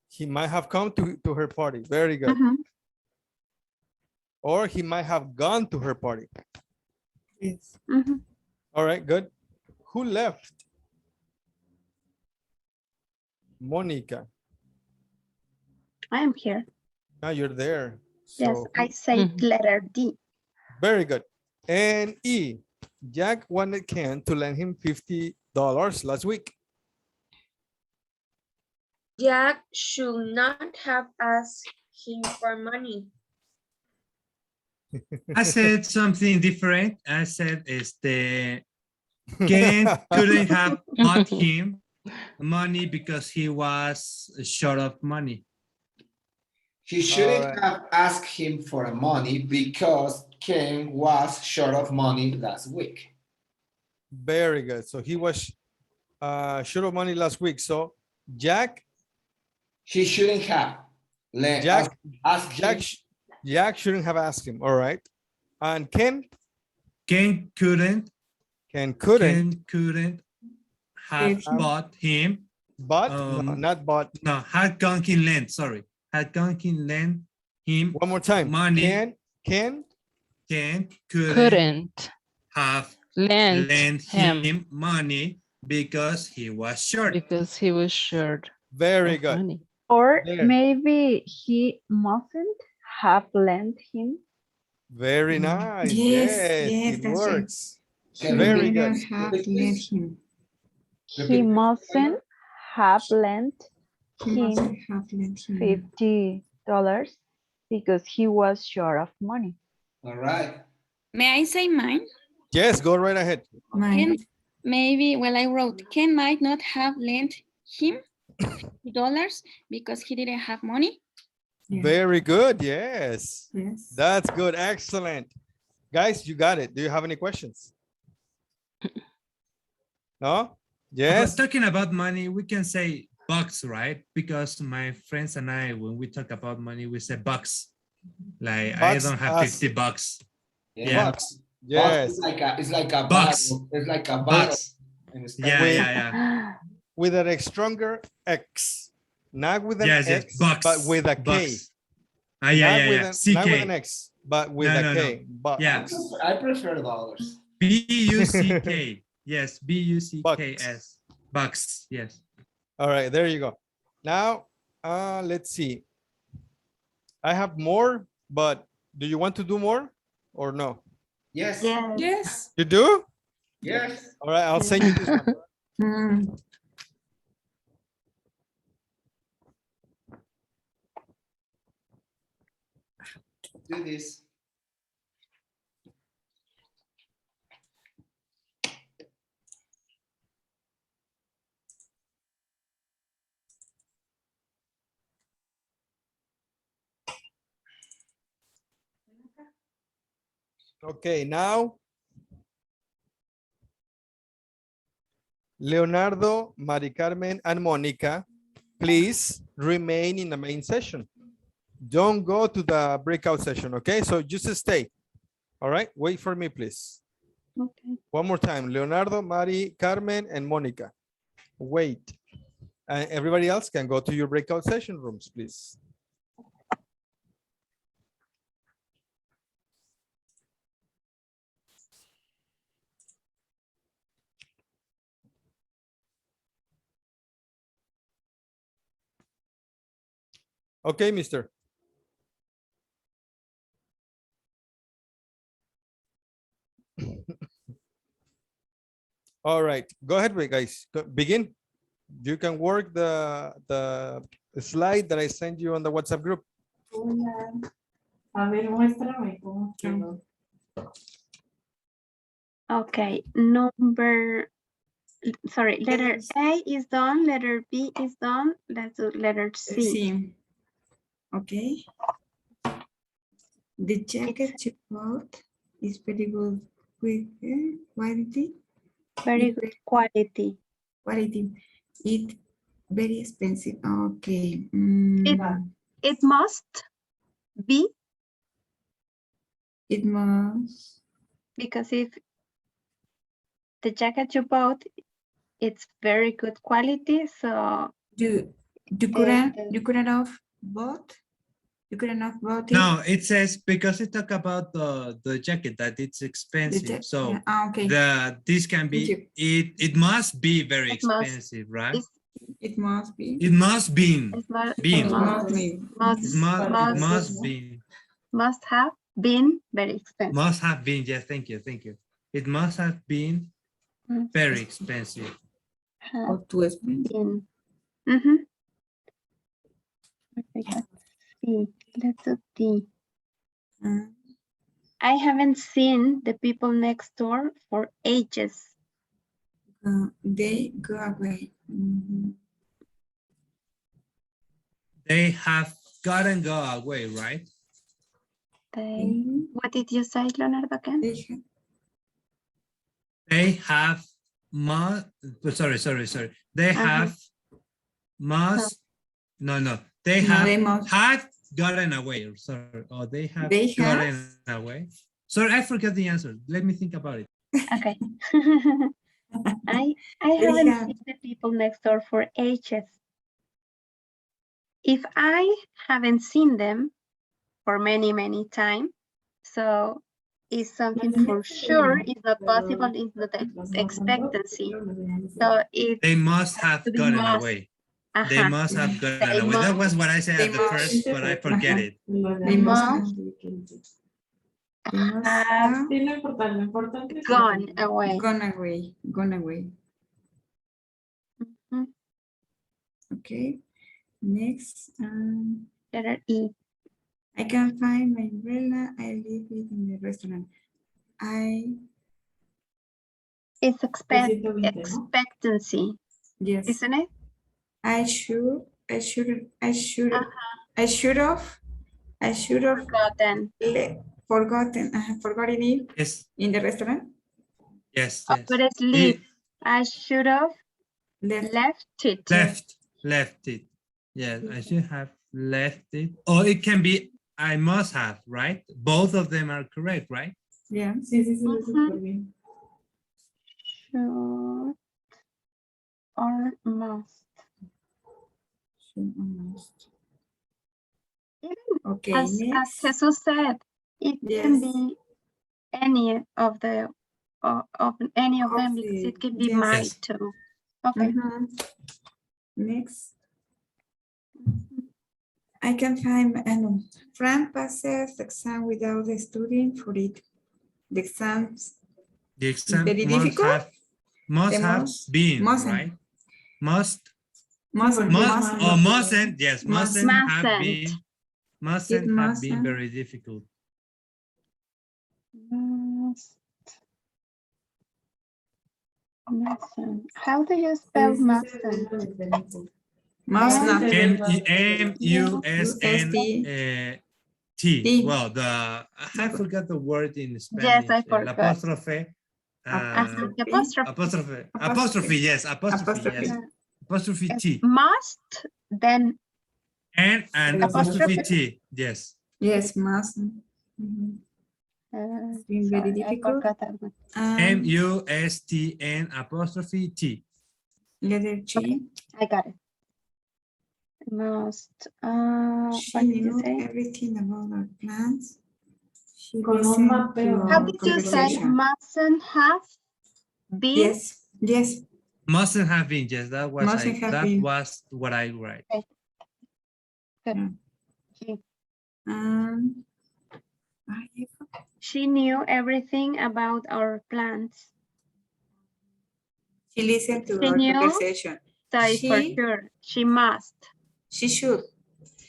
He might have come to her party. Very good.
Mhm.
Or he might have gone to her party.
Yes.
Mhm.
All right, good. Who left? Monica.
I am here.
Now you're there.
Yes,
So
I say letter D.
very good. And E, Jack wanted Ken to lend him $50 last week.
Jack should not have asked him for money.
I said something different. I said Ken couldn't have bought him money because he was short of money.
He shouldn't
All right.
have asked him for money because Ken was short of money last week.
Very good. So he was short of money last week. So Jack,
He shouldn't have. Ask him.
Jack shouldn't have asked him. All right. And Ken
couldn't have bought him.
But no, not bought.
No, had gone him lend. Sorry, had gone him lend him.
One more time.
Money.
Ken
Couldn't
have
lend
lent
him
him money because he was short.
because he was short.
Very
of
good.
money.
or
There.
maybe he mustn't have lent him.
Very nice.
Yes,
Yes,
yes,
it
that's right.
works.
He
Very
better
good.
have lent him.
He mustn't have lent
He
him
mustn't have lent him.
$50 because he was short of money.
All right.
May I say mine?
Yes, go right ahead.
Mine.
Maybe, well, I wrote, Ken might not have lent him $50 because he didn't have money.
Yeah.
Very good. Yes.
Yes.
That's good. Excellent. Guys, you got it. Do you have any questions? No? Yes.
But talking about money, we can say bucks, right? Because my friends and I, when we talk about money, we say bucks. Like
Bucks
I don't have
as-
50 bucks.
Yeah.
Bucks. Yes.
It's like a
Bucks.
bottle. It's like a bottle.
Bucks.
in
Yeah,
Spanish.
yeah.
With a stronger X. Not with an
Yes, yes,
X,
bucks.
but with a K.
Bucks.
Not with not with an
CK.
X, but with
No,
a
no,
K.
no.
Bucks.
Yeah.
I prefer dollars.
B-U-C-K. Yes, B-U-C-K-S. Bucks, yes.
All right, there you go. Now, let's see. I have more, but do you want to do more or no?
Yes.
Yes.
Yes.
You do?
Yes.
All right, I'll send you this one.
Mm.
Do this.
Okay, now Leonardo, Mari Carmen, and Monica, please remain in the main session. Don't go to the breakout session, okay? So just stay. All right, wait for me, please.
Okay.
One more time, Leonardo, Mari, Carmen, and Monica. Wait. And everybody else can go to your breakout session rooms, please. Okay, mister. All right, go ahead, guys. Begin. You can work the slide that I sent you on the WhatsApp group.
A ver, muéstrame cómo quedó.
Okay, letter A is done, letter B is done, let's do letter C.
Sí. Okay. The jacket you bought is very good with quality.
Very good quality.
Quality. It very expensive. Okay.
It must be.
It must.
Because if the jacket you bought, it's very good quality, so
you couldn't have bought. You couldn't have bought it.
No, it says because it talk about the jacket that it's expensive. So
okay.
This can be it must be very expensive, right?
It must be.
It must be.
Must have been very expensive.
Must have been, yes, thank you. It must have been very expensive.
Or too expensive.
Let's see. I haven't seen the people next door for ages.
They go away.
They have gotten go away, right?
What did you say, Leonardo, again?
They have sorry. They have must no. They have had gotten away. Sorry. Or they have gotten away. Sorry, I forgot the answer. Let me think about it.
Okay. I haven't seen the people next door for ages. If I haven't seen them for many times, so it's something for sure, it's not possible, it's not expectancy. So
they must have gotten away. They must have gotten away. That was what I said at the first, but I forget it.
They must have gone away.
Gone away. Okay. Next.
Letter E.
I can find my umbrella. I leave it in the restaurant.
It's expectancy.
Yes.
Isn't it?
I should have forgotten it.
Yes.
In the restaurant.
Yes.
But it's leave. I should have left it.
Left it. Yes, I should have left it. Or it can be I must have, right? Both of them are correct, right?
Yeah.
Should or must.
Okay.
As Jesus said, it can be any of the of any of them because it can be might too. Okay.
Next. I can find Fran passes the exam without studying for it. The exam very difficult.
Must have been, right? Mustn't, yes, mustn't have been very difficult.
Mustn't. How do you spell mustn't?
M-U-S-N-T. Well, I forgot the word in Spanish.
Yes, I forgot.
Apostrophe. Apostrophe, yes. Apostrophe T.
Must, then.
And apostrophe T, yes.
Yes, must. Been very difficult.
M-U-S-T-N apostrophe T.
Letter G.
Okay, I got it. Must.
She knew everything about our plans.
How did you say mustn't have been?
Yes.
Mustn't have been, yes. That was what I write.
Okay. Good. She knew everything about our plans.
She listened to
She
our
knew
conversation.
that is for
She,
sure. She must.
she should.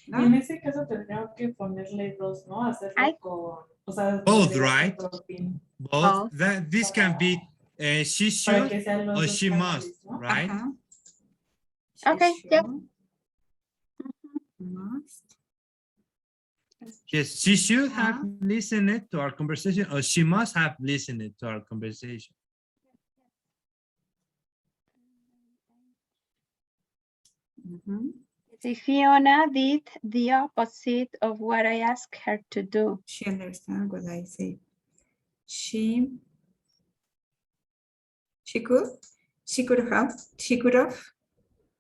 Y en ese caso tendríamos que ponerle dos, ¿no? Hacerlo con, o sea,
Both,
desde
right?
otro fin,
Both. That this can be she
para
should
que sean los
or
dos
she
canales,
must,
¿no?
right?
Okay, yep.
Must.
Yes, she should have listened to our conversation, or she must have listened to our conversation.
See, Fiona did the opposite of what I asked her to do.
She understands what I say. She could have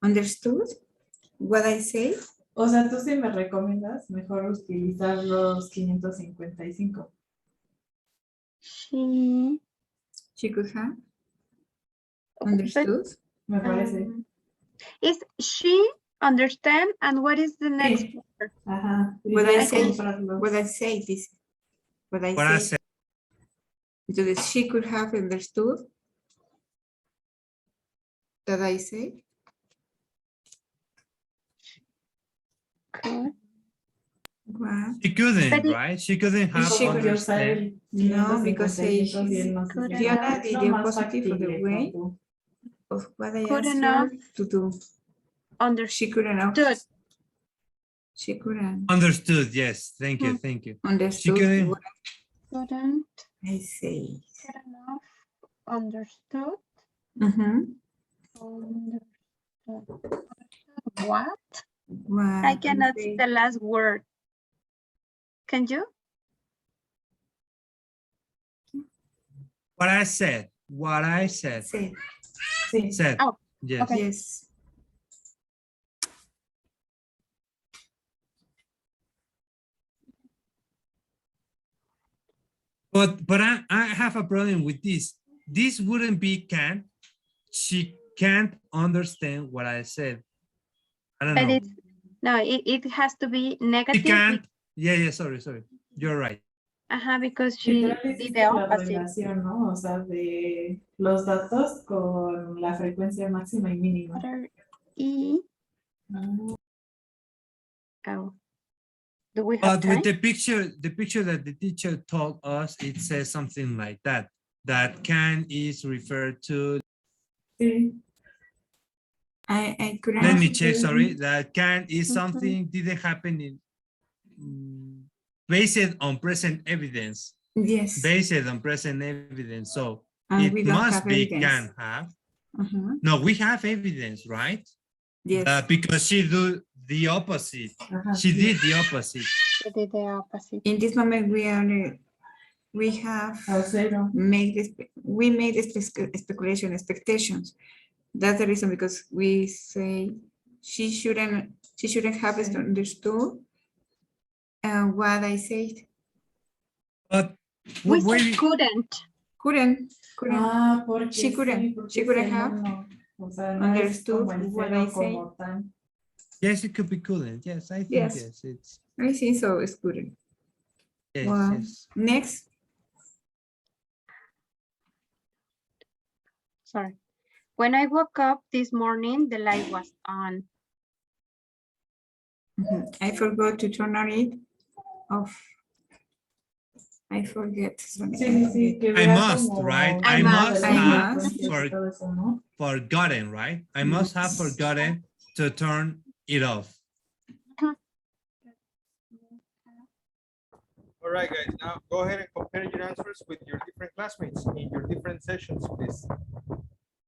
understood what I say.
O sea, tú sí me recomiendas mejor utilizar los 555.
She could have understood.
Me parece.
Is she understand, and what is the next word?
Ajá.
What I say this. What I say. Entonces, she could have understood that I say. What?
She couldn't, right? She couldn't have understand.
No, because Fiona
Couldn't
did the opposite of the way of what I asked
enough
her to do. She couldn't
understood.
She couldn't
Understood, yes. Thank you, thank you. She
understood
couldn't.
what
Couldn't
I say.
get enough understood.
Mhm.
Understood. What?
What
I cannot
say.
see the last word. Can you?
What I said. What I said.
Say.
Said.
Oh,
Yes.
okay.
Yes.
But I have a problem with this. This wouldn't be can. She can't understand what I said. I don't
But
know.
it's no, it has to be
She
negative.
can't. Yeah, sorry. You're right.
Because she
Literal
did
hiciste
the
la
opposite.
relación, ¿no? O sea, de los datos con la frecuencia máxima y mínima.
Letter E. Oh. Do we have
But with
time?
the picture that the teacher told us, it says something like that. That can is referred to.
Sí.
I couldn't.
Let me check. Sorry, that can is
Mm-hmm.
something didn't happen in based on present evidence.
Yes.
Based on present evidence, so
We
it
don't
must
have
be
evidence.
can have.
Uh-huh.
No, we have evidence, right?
Yes.
Because she do the opposite. She did the opposite.
She did the opposite.
In this moment, we have made expectations. That's the reason, because we say she shouldn't have understood what I said.
But
We said couldn't.
Ah, porque
She couldn't. She couldn't have
o sea, no
understood
es como el
what
cero
I say.
como tan.
Yes, it could be couldn't. Yes, I think
Yes.
it's
I think so. It's couldn't.
yes,
Well,
yes.
next.
Sorry. When I woke up this morning, the light was on.
I forgot to turn on it off. I forget.
I must, right? I must have forgotten, right? I must have forgotten to turn it off.
All right, guys, now go ahead and compare your answers with your different classmates in your different sessions, please.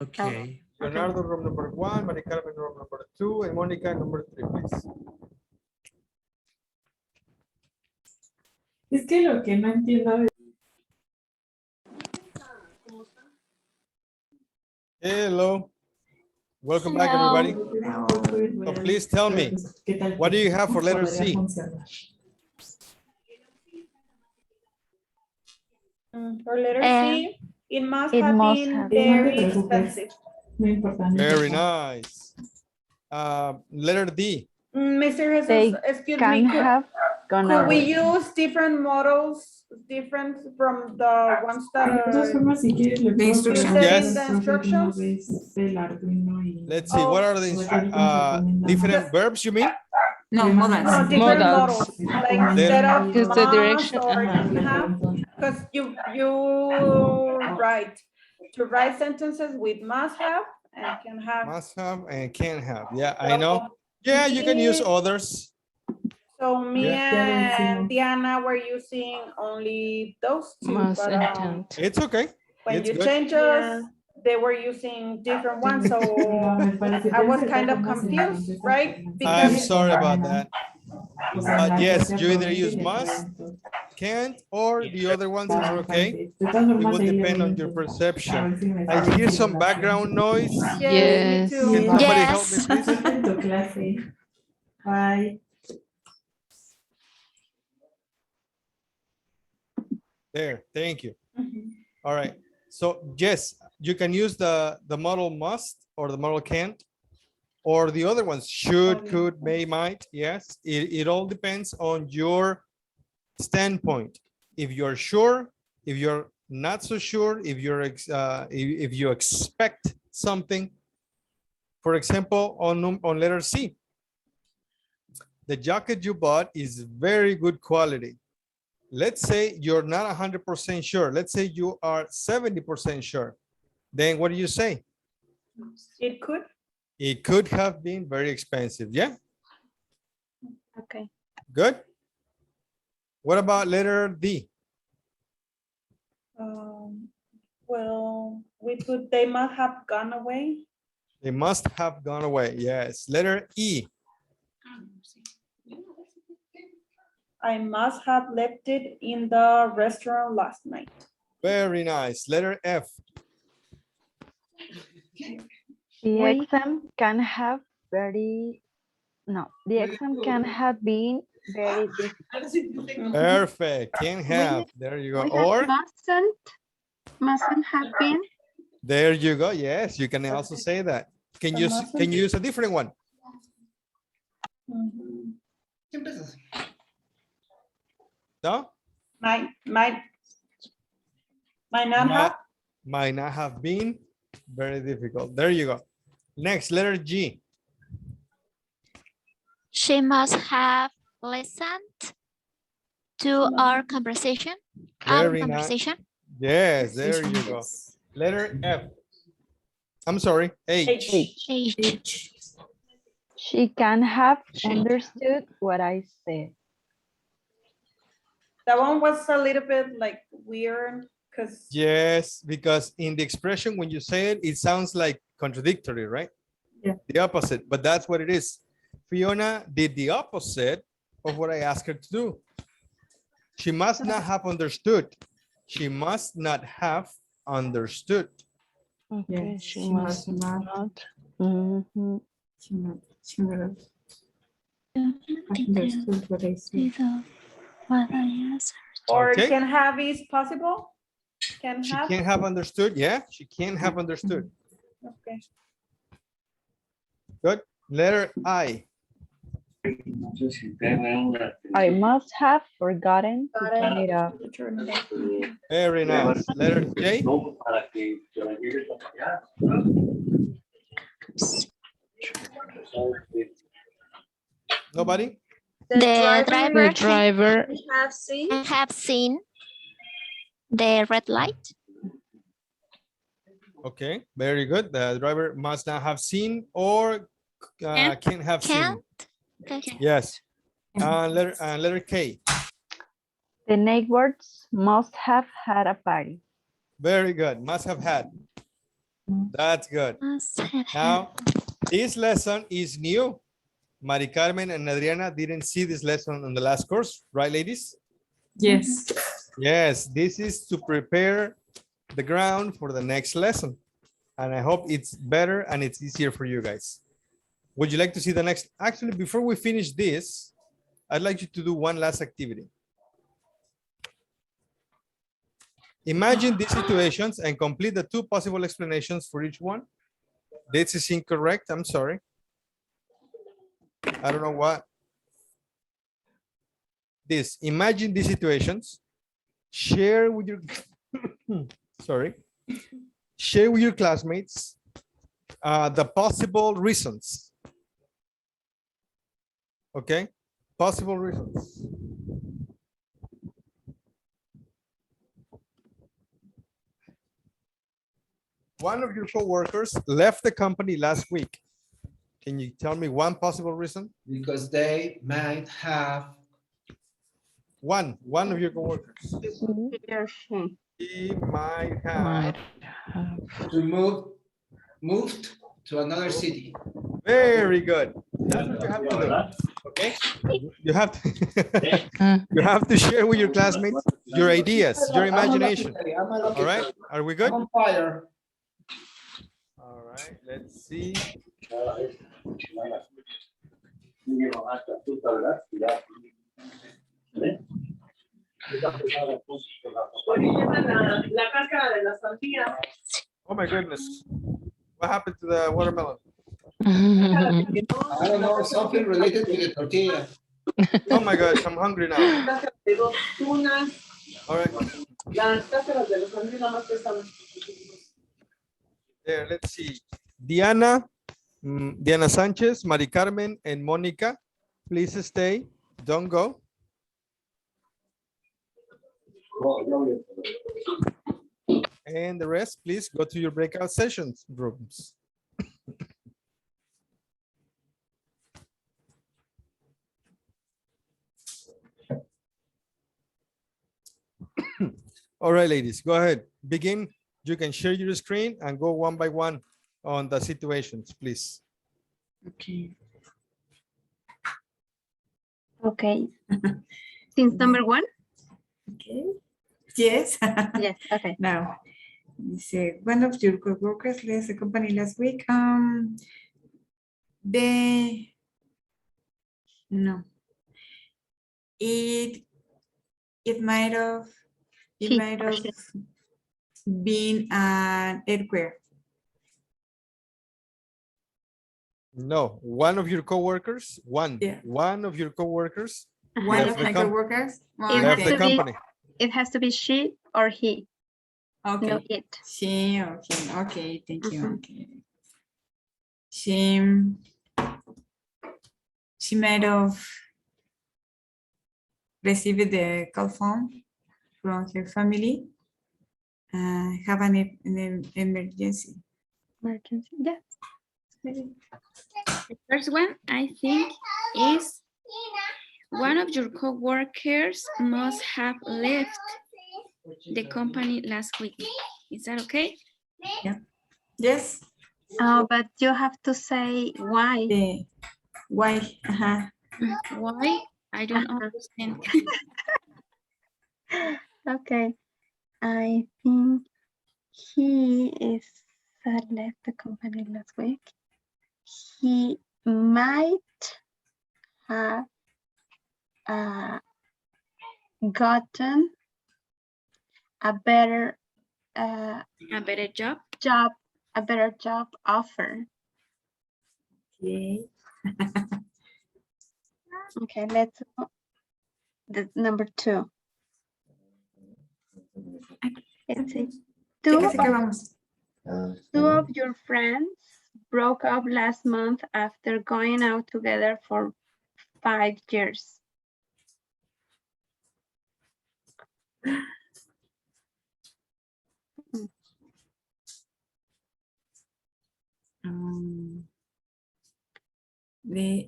Okay.
Leonardo, room number 1, Mari Carmen, room number 2, and Monica, number 3, please.
Es que lo que no entiendo es...
Hello. Welcome back, everybody. So please tell me, what do you have for letter C?
For letter C, it must have been very expensive.
Very nice. Letter D.
Mr.
They
Jesus, excuse
can
me,
have gone
could we
away.
use different models different from the ones that are
The instructions.
listed
Yes.
in the instructions?
Let's see. What are the different verbs you mean?
No, modals.
No, different
Modals.
models. Like instead of
Is the
must
direction,
or can have, because you write to write sentences with must have and can have.
Must have and can have. Yeah, I know. Yeah, you can use others.
So me
Yeah.
and Diana were using only those two,
must
but
and can't.
It's okay.
when
It's
you
good.
change us, they were using different ones, so I was kind of confused, right?
I'm sorry about that. But yes, you either use must, can't, or the other ones are okay. It will depend on your perception. I hear some background noise.
Yes, me
Yes.
too.
Can somebody help
Yes.
me, please?
Bye.
There, thank you.
Mhm.
All right. So yes, you can use the model must or the model can't, or the other ones should, could, may, might. Yes, it all depends on your standpoint. If you're sure, if you're not so sure, if if you expect something. For example, on letter C, the jacket you bought is very good quality. Let's say you're not 100% sure. Let's say you are 70% sure. Then what do you say?
It could.
It could have been very expensive. Yeah,
Okay.
good. What about letter D?
Well, we put they must have gone away.
They must have gone away. Yes. Letter E.
I must have left it in the restaurant last night.
Very nice. Letter F.
The exam can have very, no, the exam can have been very difficult.
Perfect. Can have. There you go.
We have
Or
mustn't have been.
there you go. Yes, you can also say that. Can you use a different one? No?
Might not have.
Might not have been very difficult. There you go. Next, letter G.
She must have listened to our conversation.
Very nice. Yes, there you go. Letter F. I'm sorry, H.
H.
She can have understood what I said.
That one was a little bit like weird because
Yes, because in the expression, when you say it, it sounds like contradictory, right?
Yeah.
The opposite, but that's what it is. Fiona did the opposite of what I asked her to do. She must not have understood. She must not have understood.
Okay,
Yes,
she must not. Mhm.
She would have understood what I said.
or
Okay.
can have is possible. Can
She
have.
can't have understood. Yeah, she can't have understood.
Okay.
Good. Letter I.
I must have forgotten to turn it off.
Very nice. Letter J. Nobody?
The driver
have
seen the red light.
Okay, very good. The driver must not have seen or can't have seen.
Okay.
Yes. Letter K.
The neighbors must have had a party.
Very good. Must have had. That's good. Now, this lesson is new. Mari Carmen and Adriana didn't see this lesson on the last course, right, ladies?
Yes.
Yes, this is to prepare the ground for the next lesson. And I hope it's better and it's easier for you guys. Would you like to see the next? Actually, before we finish this, I'd like you to do one last activity. Imagine these situations and complete the two possible explanations for each one. This is incorrect. I'm sorry. I don't know what. Imagine these situations. share with your sorry, share with your classmates the possible reasons. Okay, possible reasons. One of your coworkers left the company last week. Can you tell me one possible reason?
Because they might have
One of your coworkers.
He or she.
He might have
Might have.
moved to another city.
Very good. That's what you have to do. Okay. You have to you have to share with your classmates your ideas, your imagination. All right. Are we good?
I'm on fire.
All right. Let's see. Oh my goodness. What happened to the watermelon?
I don't know, something related to the tortilla.
Oh my gosh, I'm hungry now. All right. There, let's see. Diana, Diana Sanchez, Mari Carmen, and Monica, please stay. Don't go. And the rest, please go to your breakout sessions rooms. All right, ladies, go ahead. Begin. You can share your screen and go one by one on the situations, please.
Okay.
Okay. Since number one?
Okay. Yes.
Yes, okay.
Now, dice, one of your coworkers left the company last week. No. It might have been an earthquake.
No, one of your coworkers, one of your coworkers
One of my coworkers
left the company.
It has to be she or he.
Okay.
No, it.
She or him. Okay, thank you. Okay. She might have received the call phone from her family. Have an emergency.
Emergency, yes.
The first one, I think, is one of your coworkers must have left the company last week. Is that okay?
Yeah. Yes.
But you have to say why.
Why?
Why? I don't understand.
Okay. I think he is left the company last week. He might have gotten a better job offer.
Okay.
Okay, let's go. The number two. Let's see. Two of your friends broke up last month after going out together for 5 years.
They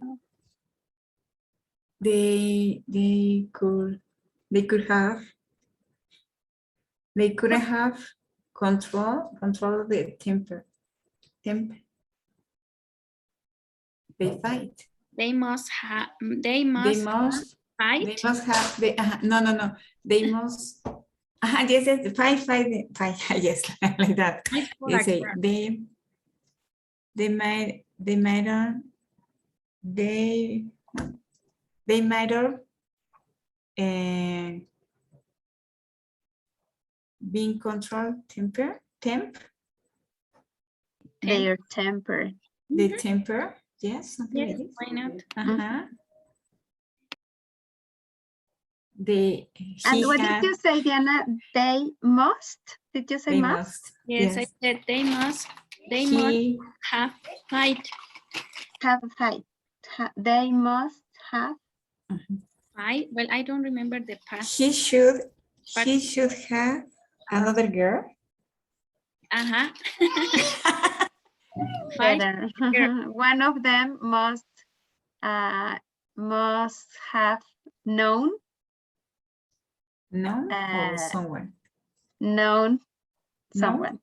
couldn't have control the temper. They fight.
They must fight.
They must have no. They must yes, fight, yes, like that. They say they might being control temper.
Their temper.
The temper, yes, something
Yes,
like this.
why not?
And what did you say, Diana? They must? Did you say
They
must?
must.
Yes, I said they must have fight.
Have a fight. They must have.
Fight. Well, I don't remember the past.
He should have another girl.
Uh-huh.
Better. One of them must have known.
No, or someone.
Known
No?
someone.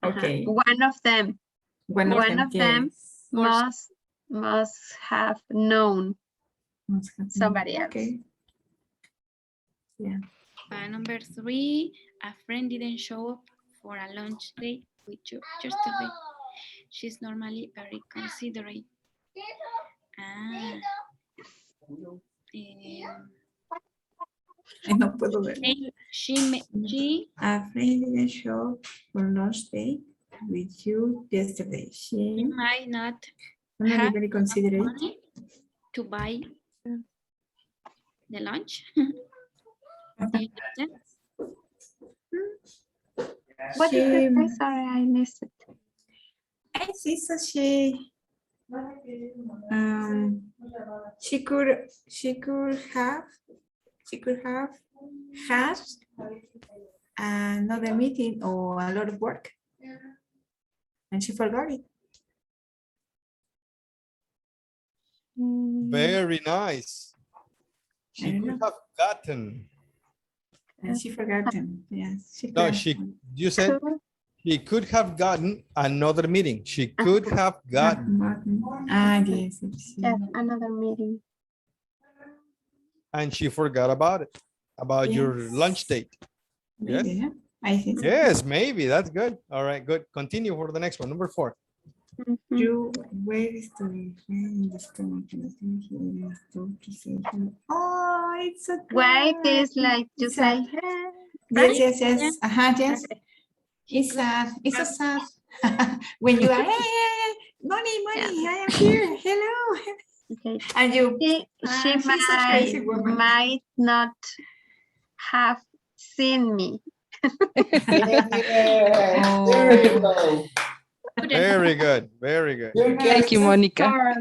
Okay.
One of them.
One of them, yes.
must have known somebody else.
Okay. Yeah.
Number 3, a friend didn't show up for a lunch date with you yesterday. She's normally very considerate.
No puedo ver.
A
friend didn't show up for lunch date with you yesterday.
She might not
Normally
have
very considerate.
money to buy the lunch.
What did you say? Sorry, I missed it.
I see, so she could have had another meeting or a lot of work, and she forgot it.
Very nice. She could have gotten.
And she forgot them. Yes.
No, you said she could have gotten another meeting. She could have gotten.
Yes.
Yes, another meeting.
And she forgot about it, about your lunch date. Yes.
Maybe, yeah. I think so.
Yes, maybe. That's good. All right, good. Continue for the next one. Number 4.
You where is the oh, it's so good.
Wait is like to say hey.
Yes. Yes. Yes. It's so sad. When you are hey, money, I am here. Hello.
Okay.
And you
she might not have seen me.
There you go.
Very good. Very good.
Thank you, Monica.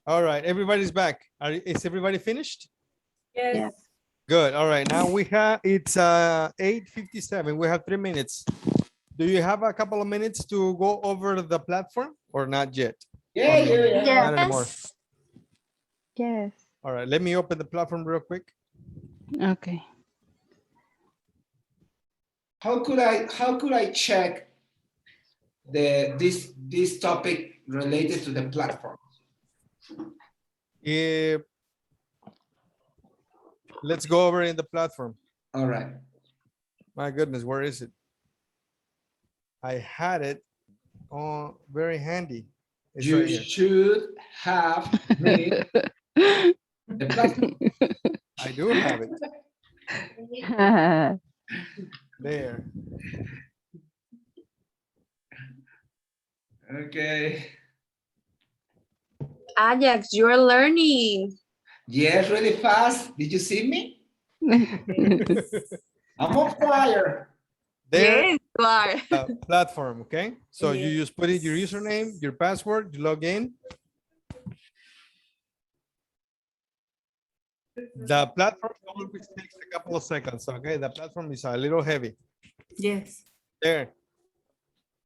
All right, everybody's back. Is everybody finished?
Yes.
Good. All right. Now it's 8:57. We have 3 minutes. Do you have a couple of minutes to go over the platform or not yet?
Yeah.
Not anymore.
Yes.
All right. Let me open the platform real quick.
Okay.
How could I check this topic related to the platform?
Let's go over in the platform.
All right.
My goodness, where is it? I had it on very handy. It's
You
right here.
should have made the platform.
I do have it. There.
Okay.
Ajax, you're learning.
Yes, really fast. Did you see me? I'm on fire.
There.
Yes, you are.
Platform, okay? So you just put in your username, your password, you log in. The platform always takes a couple of seconds, okay? The platform is a little heavy.
Yes.
There.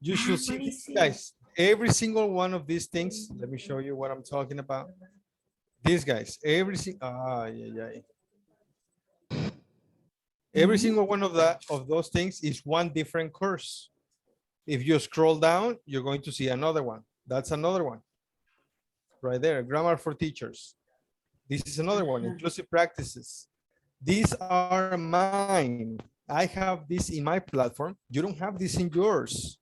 You should see this, guys. Every single one of these things. Let me show you what I'm talking about. These guys, every single one of those things is one different course. If you scroll down, you're going to see another one. That's another one. Right there, grammar for teachers. This is another one, inclusive practices. These are mine. I have this in my platform. You don't have this in yours.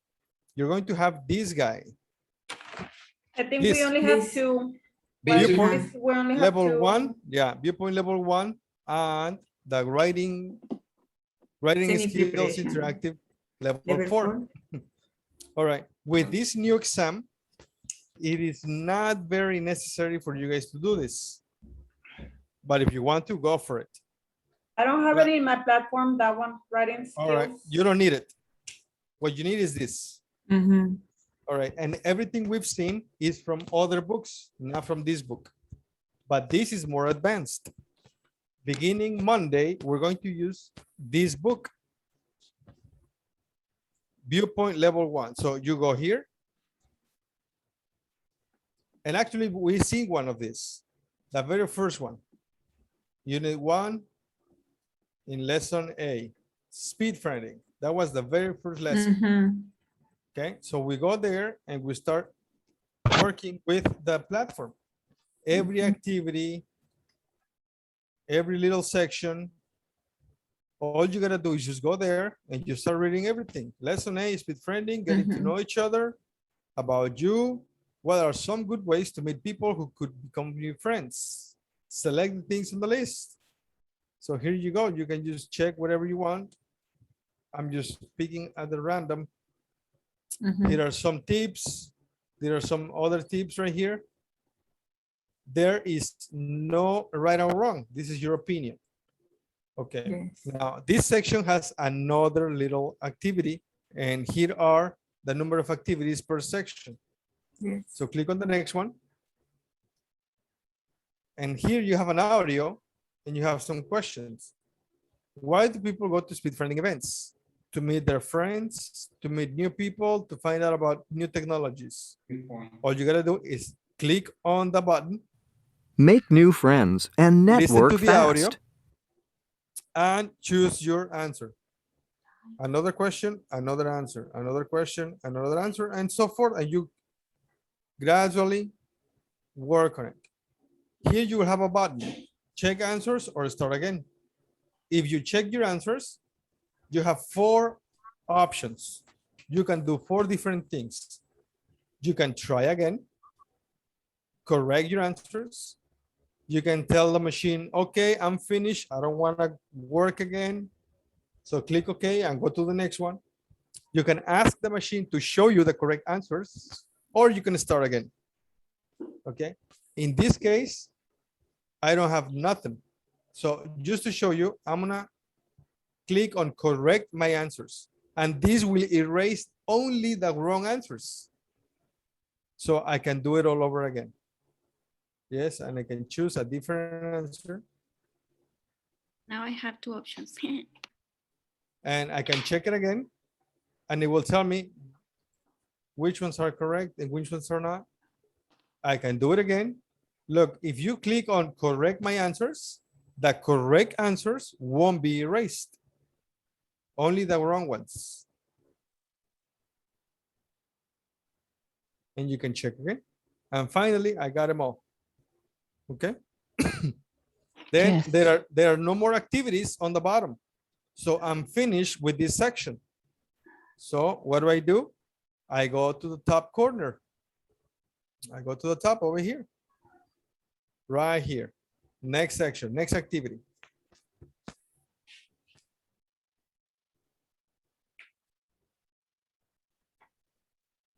You're going to have this guy.
I think we only have 2.
Viewpoint
We only have
level
2.
1, yeah, viewpoint level 1, and the writing skills interactive level 4. All right, with this new exam, it is not very necessary for you guys to do this. But if you want to, go for it.
I don't have it in my platform, that one, writing skills.
All right, you don't need it. What you need is this. All right, and everything we've seen is from other books, not from this book. But this is more advanced. Beginning Monday, we're going to use this book. Viewpoint level 1. So you go here. And actually, we see one of these. The very first one. Unit 1 in lesson A. Speed friending. That was the very first lesson. Okay, so we go there and we start working with the platform. Every activity, every little section, all you gotta do is just go there and you start reading everything. Lesson A, speed friending, getting to know each other, about you. What are some good ways to meet people who could become your friends? Select the things on the list. So here you go. You can just check whatever you want. I'm just picking at the random. Here are some tips. There are some other tips right here. There is no right or wrong. This is your opinion. Okay. Yes. Now, this section has another little activity, and here are the number of activities per section. Yes. So click on the next one. And here you have an audio, and you have some questions. Why do people go to speed friending events? To meet their friends, to meet new people, to find out about new technologies. All you gotta do is click on the button.
Make new friends and network
listen to the audio and choose your answer. Another question, another answer, another question, another answer, and so forth. And you gradually work on it. Here you will have a button, check answers or start again. If you check your answers, you have 4 options. You can do 4 different things. You can try again, correct your answers. You can tell the machine, okay, I'm finished. I don't want to work again. So click OK and go to the next one. You can ask the machine to show you the correct answers, or you can start again. Okay. In this case, I don't have nothing. So just to show you, I'm going to click on correct my answers. And this will erase only the wrong answers. So I can do it all over again. Yes, and I can choose a different answer.
Now I have 2 options.
And I can check it again. And it will tell me which ones are correct and which ones are not. I can do it again. Look, if you click on correct my answers, the correct answers won't be erased. Only the wrong ones. And you can check again. And finally, I got them all. Okay. Then yes. there are no more activities on the bottom. So I'm finished with this section. So what do? I go to the top corner. I go to the top over here. Right here. Next section, next activity.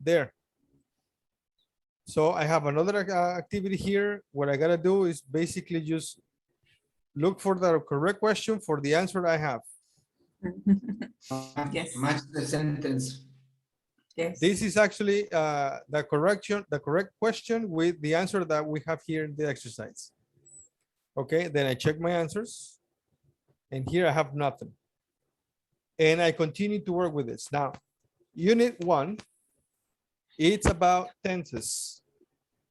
There. So I have another activity here. What I gotta do is basically just look for the correct question for the answer I have.
Yes. Match the sentence.
Yes. This is actually the correct question with the answer that we have here in the exercise. Okay, then I check my answers. And here I have nothing. And I continue to work with this. Now, unit 1, it's about tenses.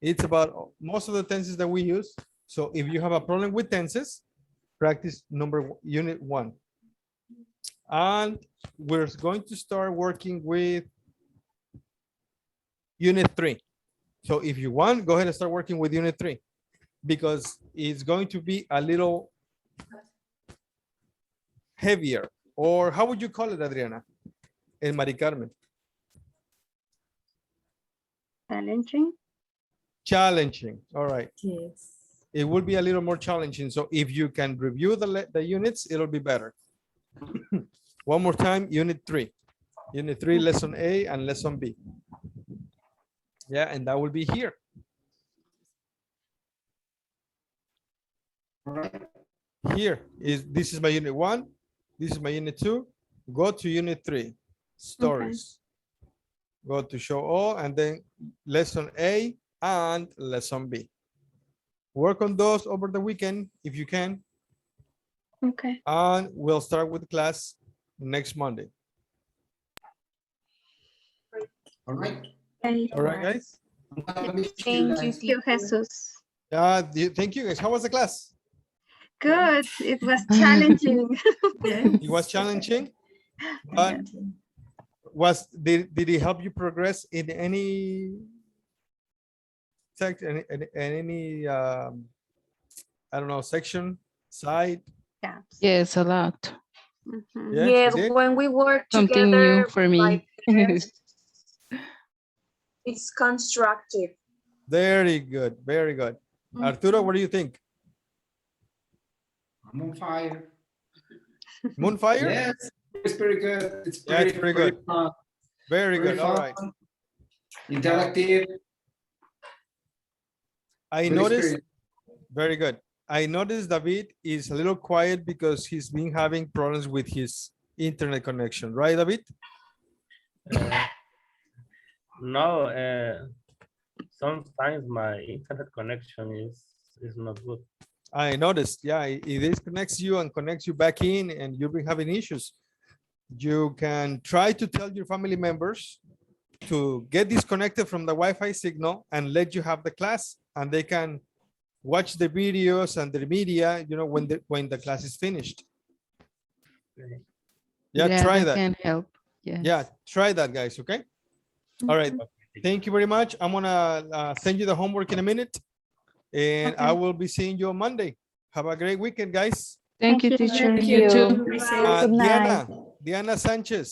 It's about most of the tenses that we use. So if you have a problem with tenses, practice unit 1. And we're going to start working with unit 3. So if you want, go ahead and start working with unit 3 because it's going to be a little heavier. Or how would you call it, Adriana? El Mari Carmen.
Challenging.
Challenging. All right.
Yes.
It will be a little more challenging. So if you can review the units, it'll be better. One more time, unit 3. Unit 3, lesson A and lesson B. Yeah, and that will be here. Here is, this is my unit 1. This is my unit 2. Go to unit 3, stories. Go to show all, and then lesson A and lesson B. Work on those over the weekend if you can.
Okay.
And we'll start with class next Monday.
All right.
All right, guys.
Thank you, Jesus.
Thank you, guys. How was the class?
Good. It was challenging.
It was challenging, but did it help you progress in any any I don't know, section, side?
Yes, a lot.
Yeah,
Yes,
it did?
when we work
Something
together,
new for me.
it's constructive.
Very good, very good. Arturo, what do you think?
I'm on fire.
Moonfire?
Yes, it's pretty good. It's
Yeah, it's pretty good.
fun.
Very
Very
good. All
fun.
right.
Interactive.
I
Good
noticed,
experience.
very good. I noticed David is a little quiet because he's been having problems with his internet connection, right, David?
No, sometimes my internet connection is not good.
I noticed, yeah, it disconnects you and connects you back in, and you've been having issues. You can try to tell your family members to get disconnected from the Wi-Fi signal and let you have the class, and they can watch the videos and the media, you know, when the class is finished. Yeah, try that.
Can help. Yes.
Yeah, try that, guys. Okay. All right. Thank you very much. I'm gonna send you the homework in a minute, and I will be seeing you on Monday. Have a great weekend, guys.
Thank you, teacher.
Thank
You
you.
too.
Diana Sanchez.